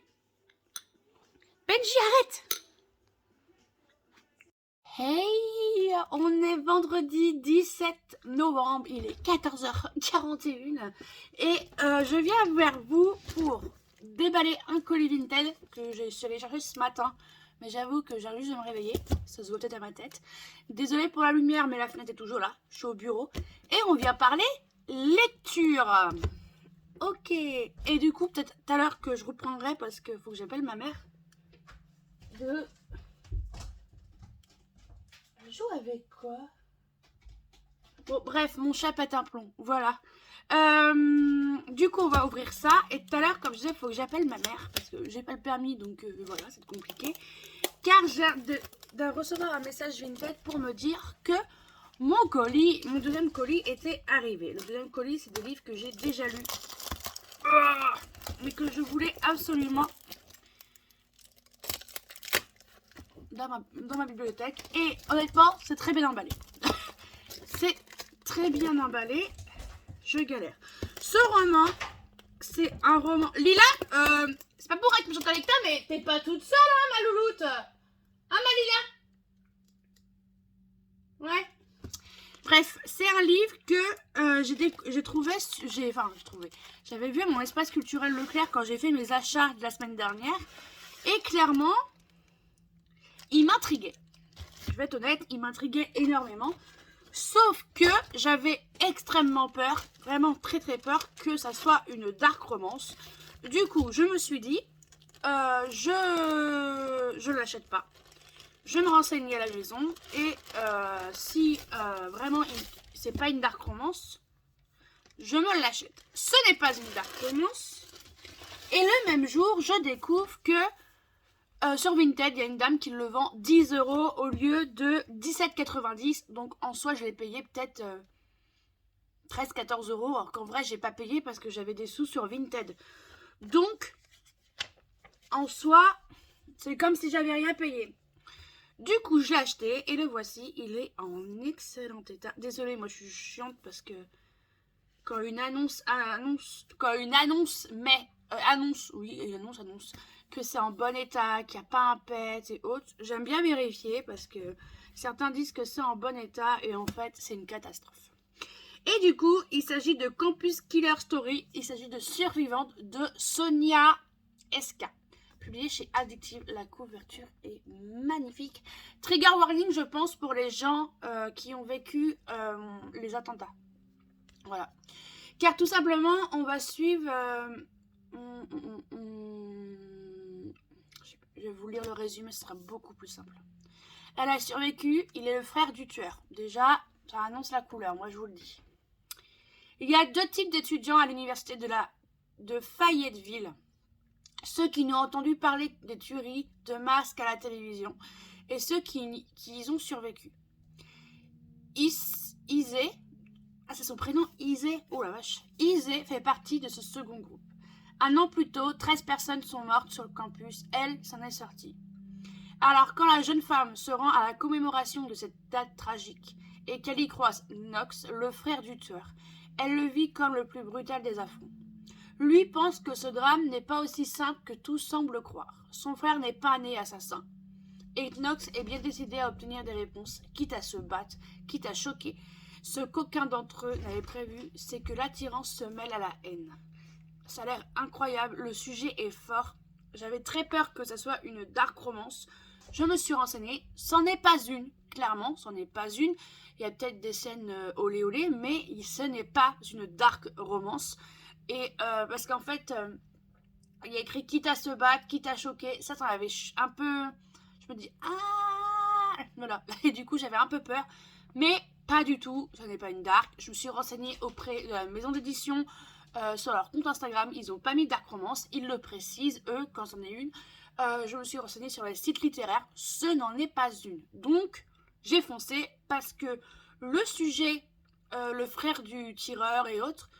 Benji, arrête! Hey, on est vendredi 17 novembre, il est 14h41 et je viens vers vous pour déballer un colis Vinted que je suis allée chercher ce matin. Mais j'avoue que j'ai juste de me réveiller, ça se voit peut-être à ma tête. Désolée pour la lumière, mais la fenêtre est toujours là, je suis au bureau. Et on vient parler lecture. Ok, et du coup peut-être tout à l'heure que je reprendrai parce qu'il faut que j'appelle ma mère. Elle joue avec quoi? Bon, bref, mon chat pète un plomb, voilà. Du coup, on va ouvrir ça. Et tout à l'heure, comme je disais, il faut que j'appelle ma mère. Parce que j'ai pas le permis, donc voilà, c'est compliqué. Car j'ai de recevoir un message Vinted pour me dire que mon deuxième colis était arrivé. Le deuxième colis, c'est des livres que j'ai déjà lus. Mais que je voulais absolument dans ma bibliothèque. Et honnêtement, c'est très bien emballé. C'est très bien emballé. Je galère. Ce roman, c'est un roman... Lila, c'est pas pour être méchante avec toi, mais t'es pas toute seule, hein, ma louloute. Hein, ma Lila? Ouais. Bref, c'est un livre que j'ai trouvé... J'avais vu à mon espace culturel Leclerc quand j'ai fait mes achats de la semaine dernière. Et clairement, il m'intriguait. Je vais être honnête, il m'intriguait énormément. Sauf que j'avais extrêmement peur, vraiment très très peur que ça soit une dark romance. Du coup, je me suis dit, je l'achète pas. Je me renseigne à la maison et si vraiment c'est pas une dark romance, je me l'achète. Ce n'est pas une dark romance. Et le même jour, je découvre que sur Vinted, il y a une dame qui le vend 10 € au lieu de 17,90 €. Donc en soi, je l'ai payé peut-être 13-14 €. Alors qu'en vrai, j'ai pas payé parce que j'avais des sous sur Vinted. Donc, en soi, c'est comme si j'avais rien payé. Du coup, je l'ai acheté et le voici. Il est en excellent état. Désolée, moi je suis chiante parce que quand une annonce que c'est en bon état, qu'il n'y a pas un pet et autres, j'aime bien vérifier parce que certains disent que c'est en bon état et en fait c'est une catastrophe. Et du coup, il s'agit de Campus Killer Story, il s'agit de Survivante de Sonia SK, publié chez Addictive. La couverture est magnifique. Trigger warning, je pense, pour les gens qui ont vécu les attentats. Voilà. Car tout simplement, on va suivre... Je vais vous lire le résumé, ce sera beaucoup plus simple. Elle a survécu, il est le frère du tueur. Déjà, ça annonce la couleur, moi je vous le dis. Il y a deux types d'étudiants à l'université de Fayetteville. Ceux qui n'ont entendu parler des tueries de masques à la télévision et ceux qui y ont survécu. Isée, c'est son prénom, Isée, oh la vache. Isée fait partie de ce second groupe. Un an plus tôt, 13 personnes sont mortes sur le campus. Elle s'en est sortie. Alors, quand la jeune femme se rend à la commémoration de cette date tragique et qu'elle y croise Knox, le frère du tueur, elle le vit comme le plus brutal des affronts. Lui pense que ce drame n'est pas aussi simple que tout semble croire. Son frère n'est pas né assassin. Et Knox est bien décidé à obtenir des réponses, quitte à se battre, quitte à choquer. Ce qu'aucun d'entre eux n'avait prévu, c'est que l'attirance se mêle à la haine. Ça a l'air incroyable, le sujet est fort. J'avais très peur que ça soit une dark romance. Je me suis renseignée, c'en est pas une, clairement, c'en est pas une. Il y a peut-être des scènes olé olé, mais ce n'est pas une dark romance. Et parce qu'en fait, il y a écrit quitte à se battre, quitte à choquer. Ça m'avait un peu... Je me dis, ah voilà. Et du coup, j'avais un peu peur. Mais pas du tout, ce n'est pas une dark. Je me suis renseignée auprès de la maison d'édition, sur leur compte Instagram. Ils n'ont pas mis dark romance, ils le précisent, eux, quand c'en est une. Je me suis renseignée sur les sites littéraires, ce n'en est pas une. Donc, j'ai foncé parce que le sujet, le frère du tireur et autres,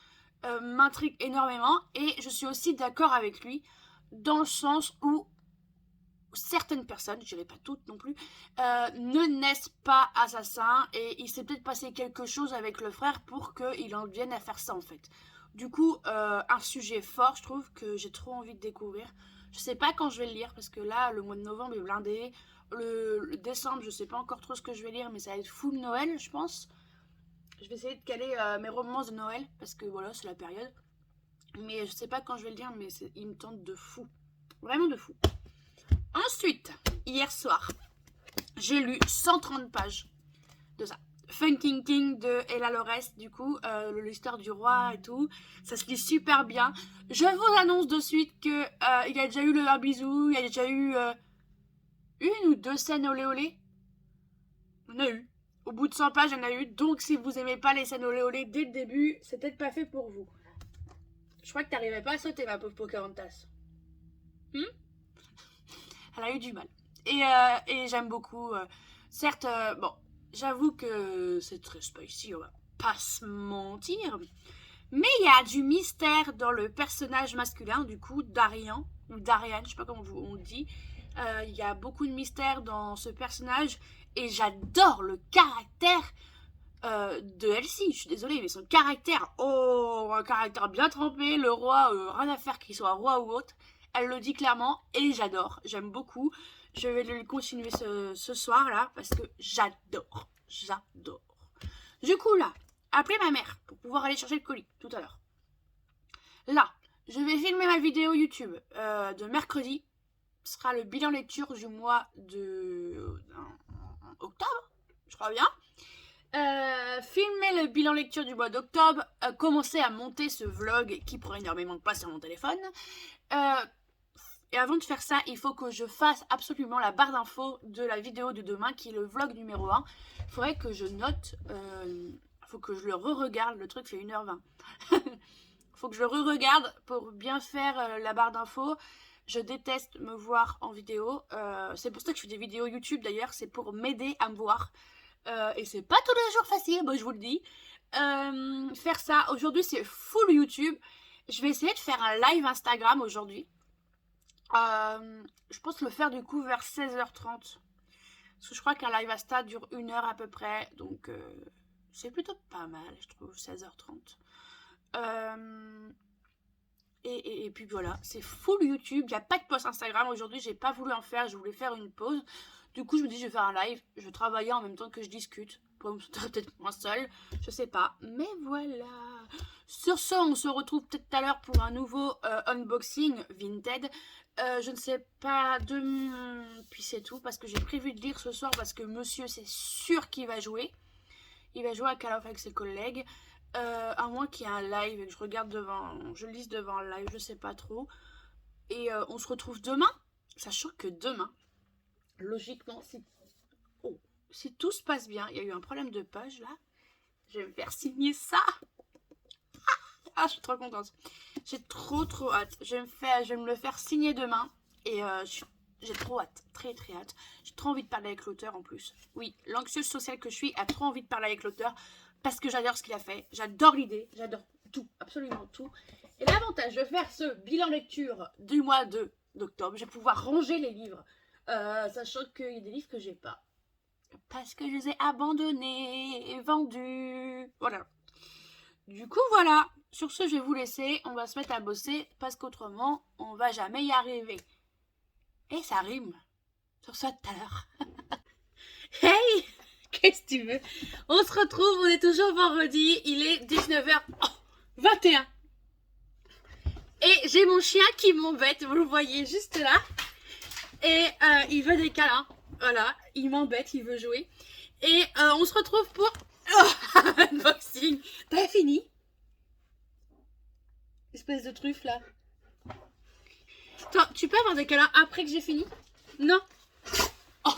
m'intrigue énormément. Et je suis aussi d'accord avec lui, dans le sens où certaines personnes, je dirais pas toutes non plus, ne naissent pas assassins et il s'est peut-être passé quelque chose avec le frère pour qu'il en vienne à faire ça en fait. Du coup, un sujet fort, je trouve que j'ai trop envie de découvrir. Je sais pas quand je vais le lire parce que là, le mois de novembre est blindé. le décembre, je sais pas encore trop ce que je vais lire, mais ça va être full Noël, je pense. Je vais essayer de caler mes romances de Noël, parce que voilà, c'est la période. Mais je sais pas quand je vais le lire, mais il me tente de fou. Vraiment de fou. Ensuite, hier soir, j'ai lu 130 pages de ça. Funking King de Ella Lorest, du coup, l'histoire du roi et tout. Ça se lit super bien. Je vous annonce de suite que il y a déjà eu le bisou, il y a déjà eu une ou deux scènes olé olé. Il y en a eu. Au bout de 100 pages, il y en a eu. Donc, si vous aimez pas les scènes olé olé dès le début, c'est peut-être pas fait pour vous. Je crois que t'arrivais pas à sauter, ma pauvre Pocahontas. Elle a eu du mal. Et j'aime beaucoup. Certes, bon, j'avoue que c'est très spicy, on va pas se mentir. Mais il y a du mystère dans le personnage masculin, du coup, Darian, ou Darian, je sais pas comment on le dit. Il y a beaucoup de mystère dans ce personnage. Et j'adore le caractère de Elsie. Je suis désolée, mais son caractère, oh, un caractère bien trempé. Le roi, rien à faire qu'il soit roi ou autre. Elle le dit clairement et j'adore. J'aime beaucoup. Je vais le continuer ce soir là parce que j'adore. J'adore. Du coup là, appeler ma mère pour pouvoir aller chercher le colis tout à l'heure. Là, je vais filmer ma vidéo YouTube de mercredi. Ce sera le bilan lecture du mois de octobre, je crois bien. Filmer le bilan lecture du mois d'octobre, commencer à monter ce vlog qui prend énormément de place sur mon téléphone. Et avant de faire ça, il faut que je fasse absolument la barre d'infos de la vidéo de demain qui est le vlog numéro 1. Il faudrait que je note, faut que je le re-regarde, le truc fait 1h20. Faut que je le re-regarde pour bien faire la barre d'infos. Je déteste me voir en vidéo. C'est pour ça que je fais des vidéos YouTube d'ailleurs, c'est pour m'aider à me voir. Et c'est pas tous les jours facile, moi je vous le dis. Faire ça, aujourd'hui c'est full YouTube. Je vais essayer de faire un live Instagram aujourd'hui. Je pense le faire du coup vers 16h30. Parce que je crois qu'un live Insta dure 1 heure à peu près. Donc c'est plutôt pas mal, je trouve, 16h30. Et puis voilà, c'est full YouTube. Il n'y a pas de post Instagram aujourd'hui. J'ai pas voulu en faire. Je voulais faire une pause. Du coup, je me dis, je vais faire un live. Je vais travailler en même temps que je discute. Peut-être moins seule. Je sais pas. Mais voilà. Sur ce, on se retrouve peut-être tout à l'heure pour un nouveau unboxing Vinted. Je ne sais pas puis c'est tout. Parce que j'ai prévu de lire ce soir. Parce que monsieur, c'est sûr qu'il va jouer. Il va jouer à Call of avec ses collègues. À moins qu'il y ait un live et que je lise devant un live, je sais pas trop. Et on se retrouve demain, sachant que demain, logiquement, si tout se passe bien, il y a eu un problème de page là, je vais me faire signer ça. Ah, je suis trop contente. J'ai trop hâte. Je vais me le faire signer demain. Et j'ai trop hâte, très hâte. J'ai trop envie de parler avec l'auteur en plus. Oui, l'anxieuse sociale que je suis a trop envie de parler avec l'auteur. Parce que j'adore ce qu'il a fait, j'adore l'idée, j'adore tout, absolument tout. Et l'avantage de faire ce bilan lecture du mois d'octobre, je vais pouvoir ranger les livres, sachant qu'il y a des livres que j'ai pas. Parce que je les ai abandonnés et vendus. Voilà. Du coup, voilà. Sur ce, je vais vous laisser. On va se mettre à bosser parce qu'autrement, on va jamais y arriver. Et ça rime. Sur ce, tout à l'heure. Hey! Qu'est-ce que tu veux? On se retrouve, on est toujours vendredi, il est 19h21. Et j'ai mon chien qui m'embête, vous le voyez juste là. Et il veut des câlins. Voilà, il m'embête, il veut jouer. Et on se retrouve pour unboxing. T'as fini? Espèce de truffe là. Attends, tu peux avoir des câlins après que j'ai fini? Non? Oh.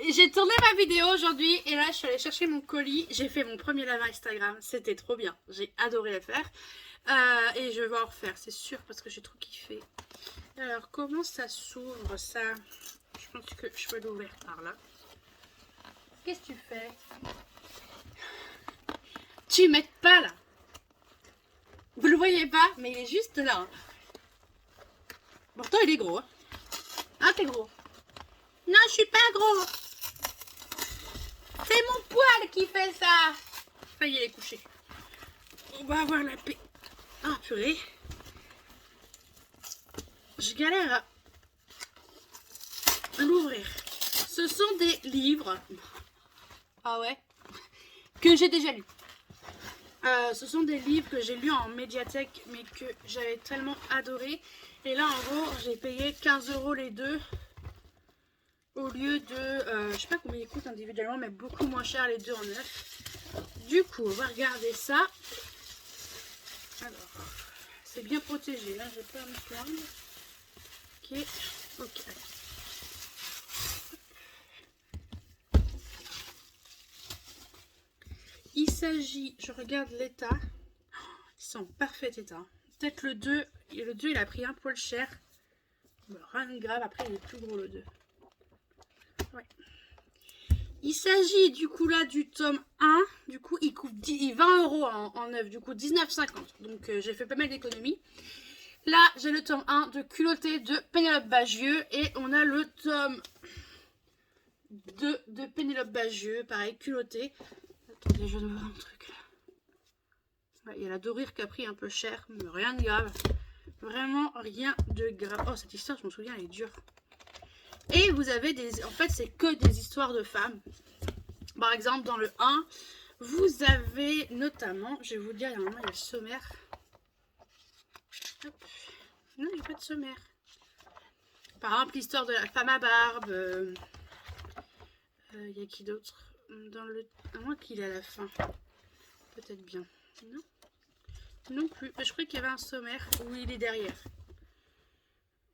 J'ai tourné ma vidéo aujourd'hui et là je suis allée chercher mon colis. J'ai fait mon premier live Instagram, c'était trop bien. J'ai adoré le faire. Et je vais en refaire, c'est sûr, parce que j'ai trop kiffé. Alors, comment ça s'ouvre ça? Je pense que je peux l'ouvrir par là. Qu'est-ce que tu fais? Tu m'aides pas là. Vous le voyez pas, mais il est juste là. Hein. Pourtant, il est gros. Hein, t'es gros. Non, je suis pas gros. C'est mon poil qui fait ça. Ça y est, il est couché. On va avoir la paix. Ah, purée. Je galère à l'ouvrir. Ce Ce sont des livres. Ah ouais. Que j'ai déjà lus. Ce sont des livres que j'ai lus en médiathèque, mais que j'avais tellement adoré. Et là, en gros, j'ai payé 15 € les deux. Au lieu de, je sais pas combien ils coûtent individuellement, mais beaucoup moins cher les deux en neuf. Du coup, on va regarder ça. Alors, c'est bien protégé, hein, je vais pas me plaindre. Ok, ok. Il s'agit, je regarde l'état, ils sont en parfait état. Peut-être le 2 il a pris un poil cher. Bon, rien de grave, après il est plus gros le 2. Ouais. Il s'agit du coup là du tome 1, du coup il coûte 20 € en neuf, du coup 19,50. Donc j'ai fait pas mal d'économies. Là j'ai le tome 1 de Culotté de Pénélope Bagieux et on a le tome 2 de Pénélope Bagieux, pareil, Culotté. Attendez, je viens de voir un truc là. Ouais, il y a la dorure qui a pris un peu cher, mais rien de grave. Vraiment rien de grave. Oh, cette histoire, je me souviens, elle est dure. Et vous avez des... En fait, c'est que des histoires de femmes. Par exemple, dans le 1, vous avez notamment... Je vais vous dire, normalement, il y a le sommaire. Hop. Non, il n'y a pas de sommaire. Par exemple, l'histoire de la femme à barbe. Il y a qui d'autre dans le... À moins qu'il est à la fin. Peut-être bien. Non. Non plus. Mais je croyais qu'il y avait un sommaire où il est derrière.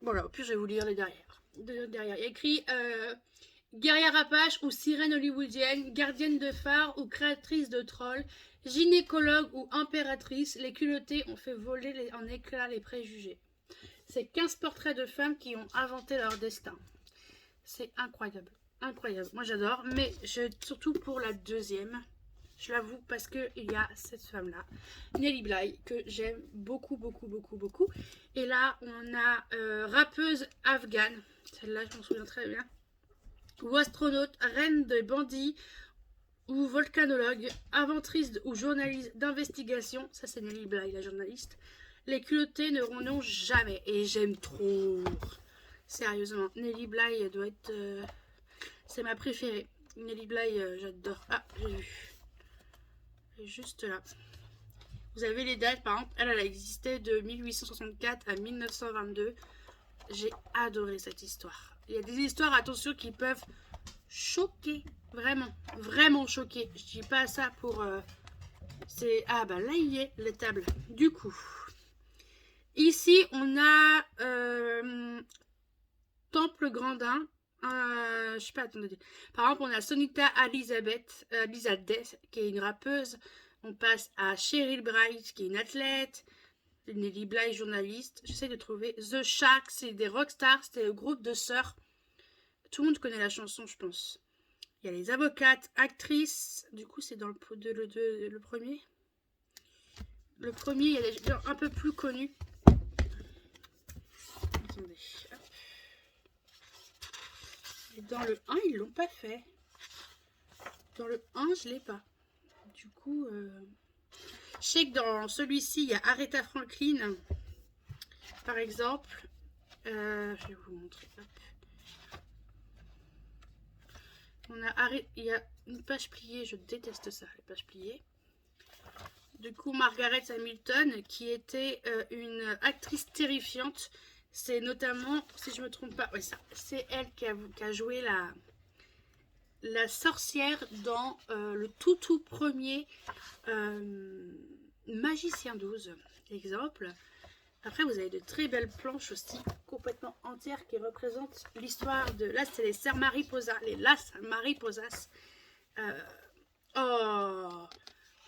Bon là, au pire, je vais vous lire les derrière. Derrière, il y a écrit guerrière apache ou sirène hollywoodienne, gardienne de phare ou créatrice de trolls, gynécologue ou impératrice, les culottés ont fait voler en éclats les préjugés. C'est 15 portraits de femmes qui ont inventé leur destin. C'est incroyable. Incroyable. Moi j'adore, mais surtout pour la deuxième. Je l'avoue parce qu'il y a cette femme-là, Nelly Bly, que j'aime beaucoup, beaucoup, beaucoup, beaucoup. Et là, on a rappeuse afghane, celle-là, je m'en souviens très bien. Ou astronaute, reine des bandits, ou volcanologue, inventrice ou journaliste d'investigation. Ça, c'est Nelly Bly, la journaliste. Les culottés ne renoncent jamais. Et j'aime trop. Sérieusement, Nelly Bly doit être... c'est ma préférée. Nelly Bly, j'adore. Ah, j'ai vu. Juste là. Vous avez les dates, par exemple, elle a existé de 1864 à 1922. J'ai adoré cette histoire. Il y a des histoires, attention, qui peuvent choquer. Vraiment, vraiment choquer. Je dis pas ça pour... c'est... Ah bah là, il y est, les tables. Du coup, ici, on a Temple Grandin. Je sais pas, attendez. Par exemple, on a Sonita Elizabeth, qui est une rappeuse. On passe à Cheryl Bright, qui est une athlète. Nelly Bly, journaliste. J'essaie de trouver. The Shark, c'est des rockstars. C'était le groupe de sœurs. Tout le monde connaît la chanson, je pense. Il y a les avocates, actrices. Du coup, c'est dans le premier. Le premier, il y a des gens un peu plus connus. Attendez. Hop. Et dans le 1, ils l'ont pas fait. Dans le 1, je l'ai pas. Du coup, je sais que dans celui-ci, il y a Aretha Franklin, par exemple. Je vais vous montrer. Hop. Il y a une page pliée, je déteste ça, les pages pliées. Du coup, Margaret Hamilton, qui était une actrice terrifiante. C'est notamment, si je me trompe pas, ouais, ça, c'est elle qui a joué la sorcière dans le tout premier Magicien 12, exemple. Après, vous avez de très belles planches aussi, complètement entières, qui représentent l'histoire de... Là, c'est les Sœurs Mariposa, les Las Mariposas. Oh,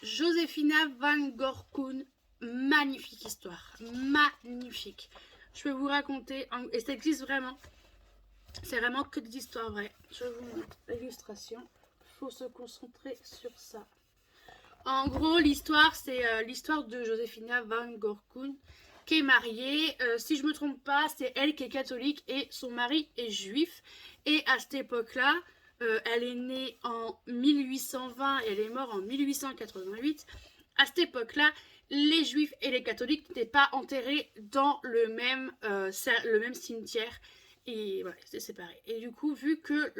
Josefina van Gorkum, magnifique histoire, magnifique. Je peux vous raconter, et ça existe vraiment. C'est vraiment que des histoires vraies. Je vais vous montrer l'illustration. Il faut se concentrer sur ça. En gros, l'histoire, c'est l'histoire de Josefina van Gorkum, qui est mariée. Si je ne me trompe pas, c'est elle qui est catholique et son mari est juif. Et à cette époque-là, elle est née en 1820 et elle est morte en 1888. À cette époque-là, les juifs et les catholiques n'étaient pas enterrés dans le même cimetière. Et voilà, c'est séparé. Et du coup, vu que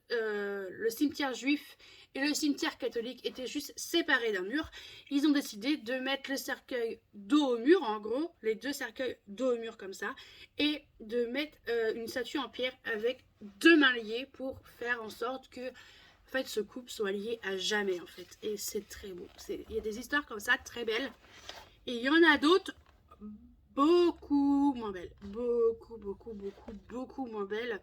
le cimetière juif et le cimetière catholique étaient juste séparés d'un mur, ils ont décidé de mettre le cercueil dos au mur, en gros, les deux cercueils dos au mur comme ça, et de mettre une statue en pierre avec deux mains liées pour faire en sorte que en fait, ce couple soit lié à jamais en fait. Et c'est très beau. Il y a des histoires comme ça très belles. Et il y en a d'autres beaucoup moins belles. Beaucoup moins belles.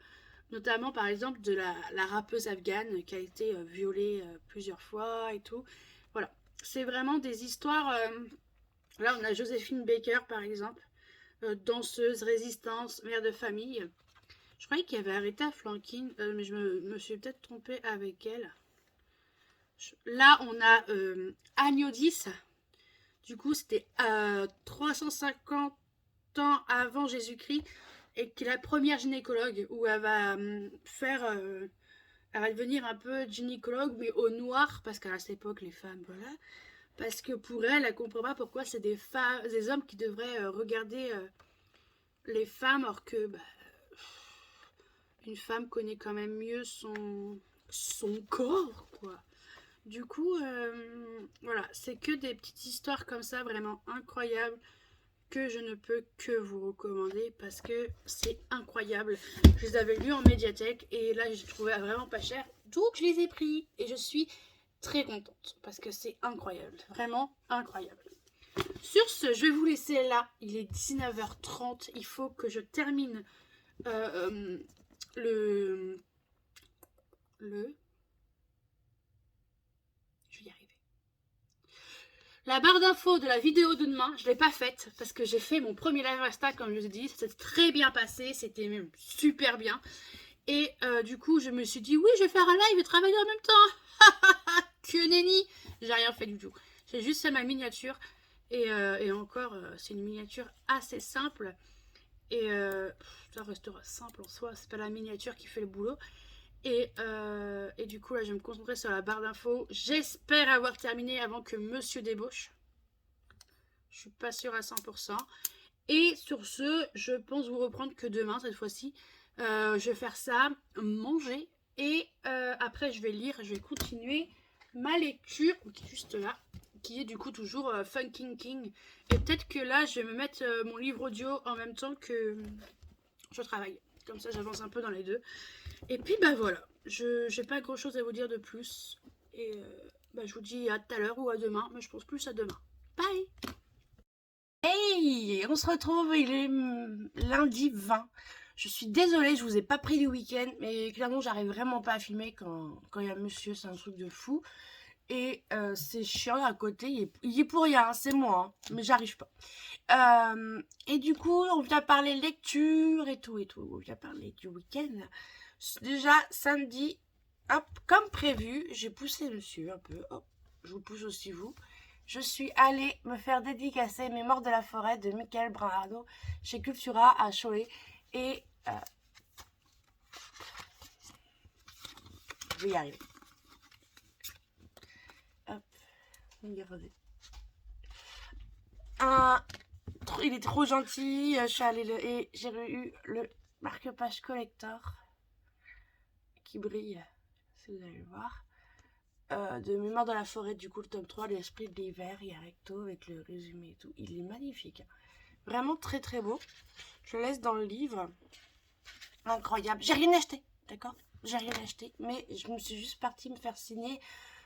Notamment par exemple de la rappeuse afghane qui a été violée plusieurs fois et tout. Voilà. C'est vraiment des histoires. Là, on a Joséphine Baker par exemple. Danseuse, résistance, mère de famille. Je croyais qu'il y avait Aretha Franklin, mais je me suis peut-être trompée avec elle. Là, on a Agnodis. Du coup, c'était 350 ans avant Jésus-Christ et qui est la première gynécologue où elle va elle va devenir un peu gynécologue, mais au noir, parce qu'à cette époque, les femmes, voilà. Parce que pour elle, elle comprend pas pourquoi c'est des hommes qui devraient regarder les femmes, alors que une femme connaît quand même mieux son corps, quoi. Du coup, voilà, c'est que des petites histoires comme ça, vraiment incroyables, que je ne peux que vous recommander parce que c'est incroyable. Je les avais lus en médiathèque et là, je les trouvais vraiment pas cher, donc je les ai pris et je suis très contente parce que c'est incroyable, vraiment incroyable. Sur ce, je vais vous laisser là, il est 19h30, il faut que je termine le je vais y arriver. La barre d'infos de la vidéo de demain, je ne l'ai pas faite parce que j'ai fait mon premier live Insta, comme je vous ai dit. Ça s'est très bien passé, c'était même super bien. Et du coup, je me suis dit, oui, je vais faire un live et travailler en même temps. Que nenni. J'ai rien fait du tout. J'ai juste fait ma miniature. Et encore, c'est une miniature assez simple. Et ça restera simple en soi, c'est pas la miniature qui fait le boulot. Et du coup, là, je vais me concentrer sur la barre d'infos. J'espère avoir terminé avant que monsieur débauche. Je suis pas sûre à 100%. Et sur ce, je pense vous reprendre que demain, cette fois-ci. Je vais faire ça, manger. Et après, je vais lire, je vais continuer ma lecture, qui est juste là, qui est du coup toujours Funkin' King. Et peut-être que là, je vais me mettre mon livre audio en même temps que je travaille. Comme ça, j'avance un peu dans les deux. Et puis voilà, je n'ai pas grand chose à vous dire de plus. Et je vous dis à tout à l'heure ou à demain, mais je pense plus à demain. Bye. Hey, on se retrouve, il est lundi 20. Je suis désolée, je vous ai pas pris du week-end, mais clairement j'arrive vraiment pas à filmer quand il y a monsieur, c'est un truc de fou. Et c'est chiant à côté, il est pour rien, c'est moi, hein, mais j'arrive pas. Et du coup, on vient parler lecture et tout. On vient parler du week-end. Déjà, samedi, hop, comme prévu, j'ai poussé monsieur un peu. Hop, je vous pousse aussi vous. Je suis allée me faire dédicacer Mémoire de la forêt de Michael Brun-Arnaud chez Cultura à Cholet. Et je vais y arriver. Hop, regardez. Il est trop gentil. Je suis allée et j'ai eu le marque-page collector qui brille, si vous allez voir, de Mémoire de la forêt, du coup le tome 3, l'esprit de l'hiver, il y a recto avec le résumé et tout. Il est magnifique, vraiment très très beau. Je le laisse dans le livre. Incroyable. J'ai rien acheté, d'accord, j'ai rien acheté, mais je me suis juste partie me faire signer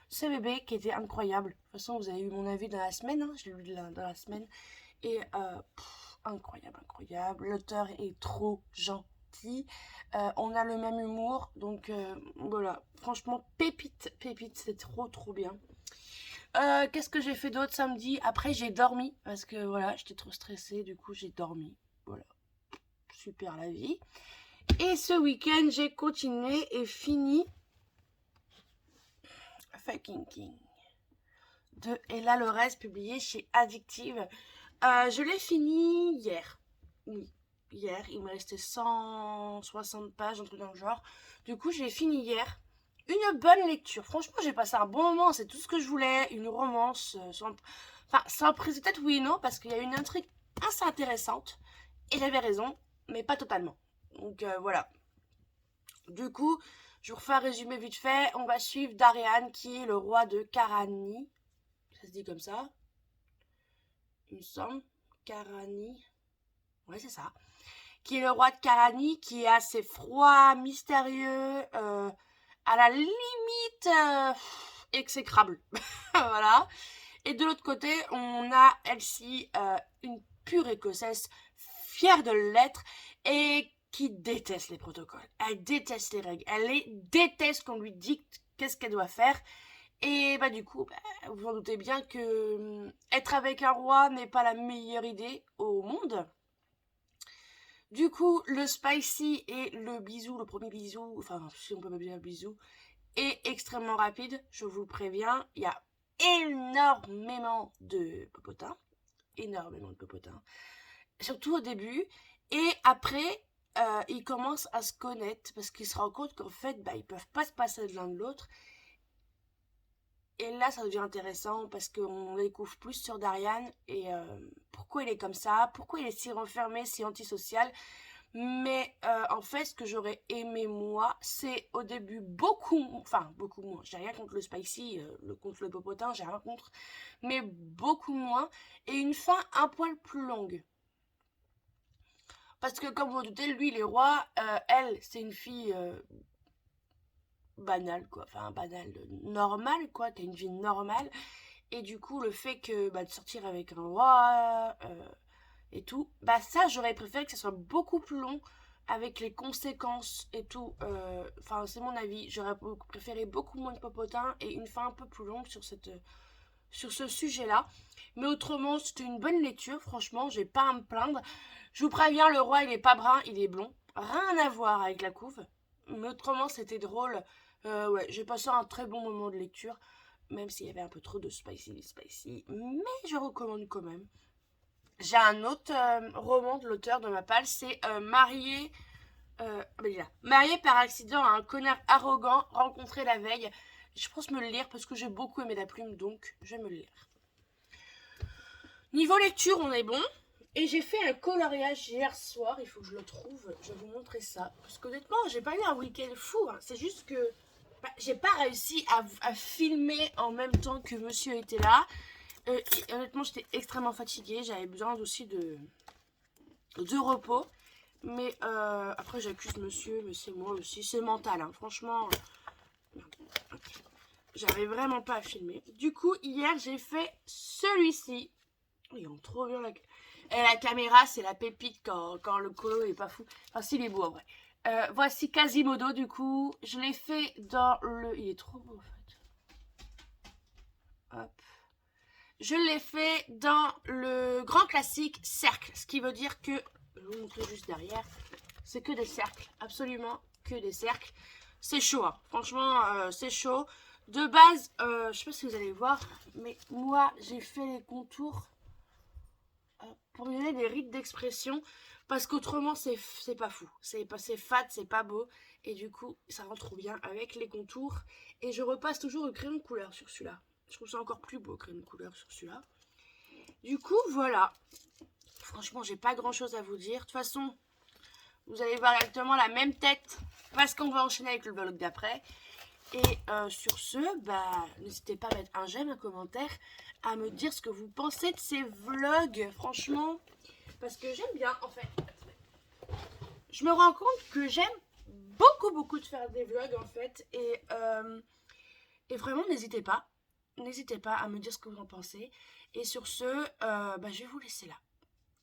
ce bébé qui était incroyable. De toute façon, vous avez eu mon avis dans la semaine, hein, je l'ai lu dans la semaine. Et incroyable. L'auteur est trop gentil. On a le même humour. Donc voilà. Franchement, pépite. C'est trop bien. Qu'est-ce que j'ai fait d'autre samedi? Après, j'ai dormi. Parce que voilà, j'étais trop stressée. Du coup, j'ai dormi. Voilà. Super la vie. Et ce week-end, j'ai continué et fini Funkin' King de Ella Lorez, publié chez Addictive. Je l'ai fini hier. Oui, hier. Il me restait 160 pages, un truc dans le genre. Du coup, j'ai fini hier. Une bonne lecture. Franchement, j'ai passé un bon moment. C'est tout ce que je voulais. Une romance sans prise de tête, oui et non, parce qu'il y a une intrigue assez intéressante. Et j'avais raison, mais pas totalement. Donc voilà. Du coup, Je vous refais un résumé vite fait. On va suivre Darian qui est le roi de Karani. Ça se dit comme ça, il me semble. Karani. Ouais, c'est ça. Qui est le roi de Karani, qui est assez froid, mystérieux, à la limite exécrable. Voilà. Et de l'autre côté, on a Elsie, une pure écossaise, fière de l'être, et qui déteste les protocoles. Elle déteste les règles. Elle déteste qu'on lui dicte qu'est-ce qu'elle doit faire. Et bah du coup, vous vous en doutez bien que être avec un roi n'est pas la meilleure idée au monde. Du coup, le spicy et le bisou, le premier bisou, enfin si on peut pas dire bisou, est extrêmement rapide, je vous préviens. Il y a énormément de popotins, surtout au début. Et après, ils commencent à se connaître parce qu'ils se rendent compte qu'en fait, ils peuvent pas se passer de l'un de l'autre. Et là, ça devient intéressant parce qu'on découvre plus sur Darian et pourquoi il est comme ça, pourquoi il est si renfermé, si antisocial. Mais en fait, ce que j'aurais aimé moi, c'est au début beaucoup moins. J'ai rien contre le spicy, contre le popotin, j'ai rien contre, mais beaucoup moins. Et une fin un poil plus longue. Parce que comme vous vous doutez, lui, il est roi, elle, c'est une fille banale, quoi. Enfin, banale, normale, quoi, qui a une vie normale. Et du coup, le fait que de sortir avec un roi et tout, ça, j'aurais préféré que ça soit beaucoup plus long avec les conséquences et tout. Enfin, c'est mon avis. J'aurais préféré beaucoup moins de popotin et une fin un peu plus longue sur ce sujet-là. Mais autrement, c'était une bonne lecture. Franchement, j'ai pas à me plaindre. Je vous préviens, le roi, il est pas brun, il est blond. Rien à voir avec la couve. Mais autrement, c'était drôle. Ouais, j'ai passé un très bon moment de lecture. Même s'il y avait un peu trop de spicy. Mais je recommande quand même. J'ai un autre roman de l'auteur de ma palle. C'est Marié par accident à un connard arrogant rencontré la veille. Je pense me le lire parce que j'ai beaucoup aimé la plume. Donc, je vais me le lire. Niveau lecture, on est bon. Et j'ai fait un coloriage hier soir. Il faut que je le trouve. Je vais vous montrer ça. Parce qu'honnêtement, j'ai pas eu un week-end fou. Hein. C'est juste que j'ai pas réussi à filmer en même temps que monsieur était là. Et honnêtement, j'étais extrêmement fatiguée. J'avais besoin aussi de repos. Mais après, j'accuse monsieur. Mais c'est moi aussi. C'est mental. Hein. Franchement, j'arrive vraiment pas à filmer. Du coup, hier, j'ai fait celui-ci. Il rend trop bien et la caméra, c'est la pépite quand le colo est pas fou. Enfin, s'il est beau en vrai. Voici Quasimodo, du coup. Je l'ai fait dans le... Il est trop beau, en fait. Hop. Je l'ai fait dans le grand classique cercle. Ce qui veut dire que... Je vais vous montrer juste derrière. C'est que des cercles. Absolument que des cercles. C'est chaud, hein. Franchement, c'est chaud. De base, je sais pas si vous allez voir, mais moi, j'ai fait les contours pour me donner des rides d'expression, parce qu'autrement c'est pas fou, c'est fade, c'est pas beau, et du coup ça rend trop bien avec les contours. Et je repasse toujours le crayon de couleur sur celui-là. Je trouve ça encore plus beau, le crayon de couleur sur celui-là. Du coup voilà, franchement j'ai pas grand chose à vous dire. De toute façon vous allez voir exactement la même tête parce qu'on va enchaîner avec le vlog d'après. Et sur ce, n'hésitez pas à mettre un j'aime, un commentaire, à me dire ce que vous pensez de ces vlogs, franchement, parce que j'aime bien, en fait. Je me rends compte que j'aime beaucoup de faire des vlogs, en fait, et vraiment, n'hésitez pas à me dire ce que vous en pensez. Et sur ce, je vais vous laisser là.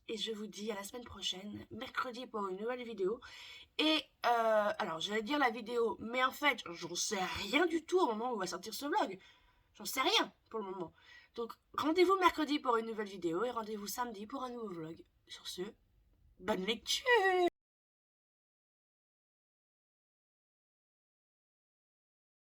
Et je vous dis à la semaine prochaine, mercredi, pour une nouvelle vidéo. Et alors j'allais dire la vidéo, mais en fait j'en sais rien du tout au moment où va sortir ce vlog. J'en sais rien pour le moment. Donc rendez-vous mercredi pour une nouvelle vidéo et rendez-vous samedi pour un nouveau vlog. Sur ce, bonne lecture!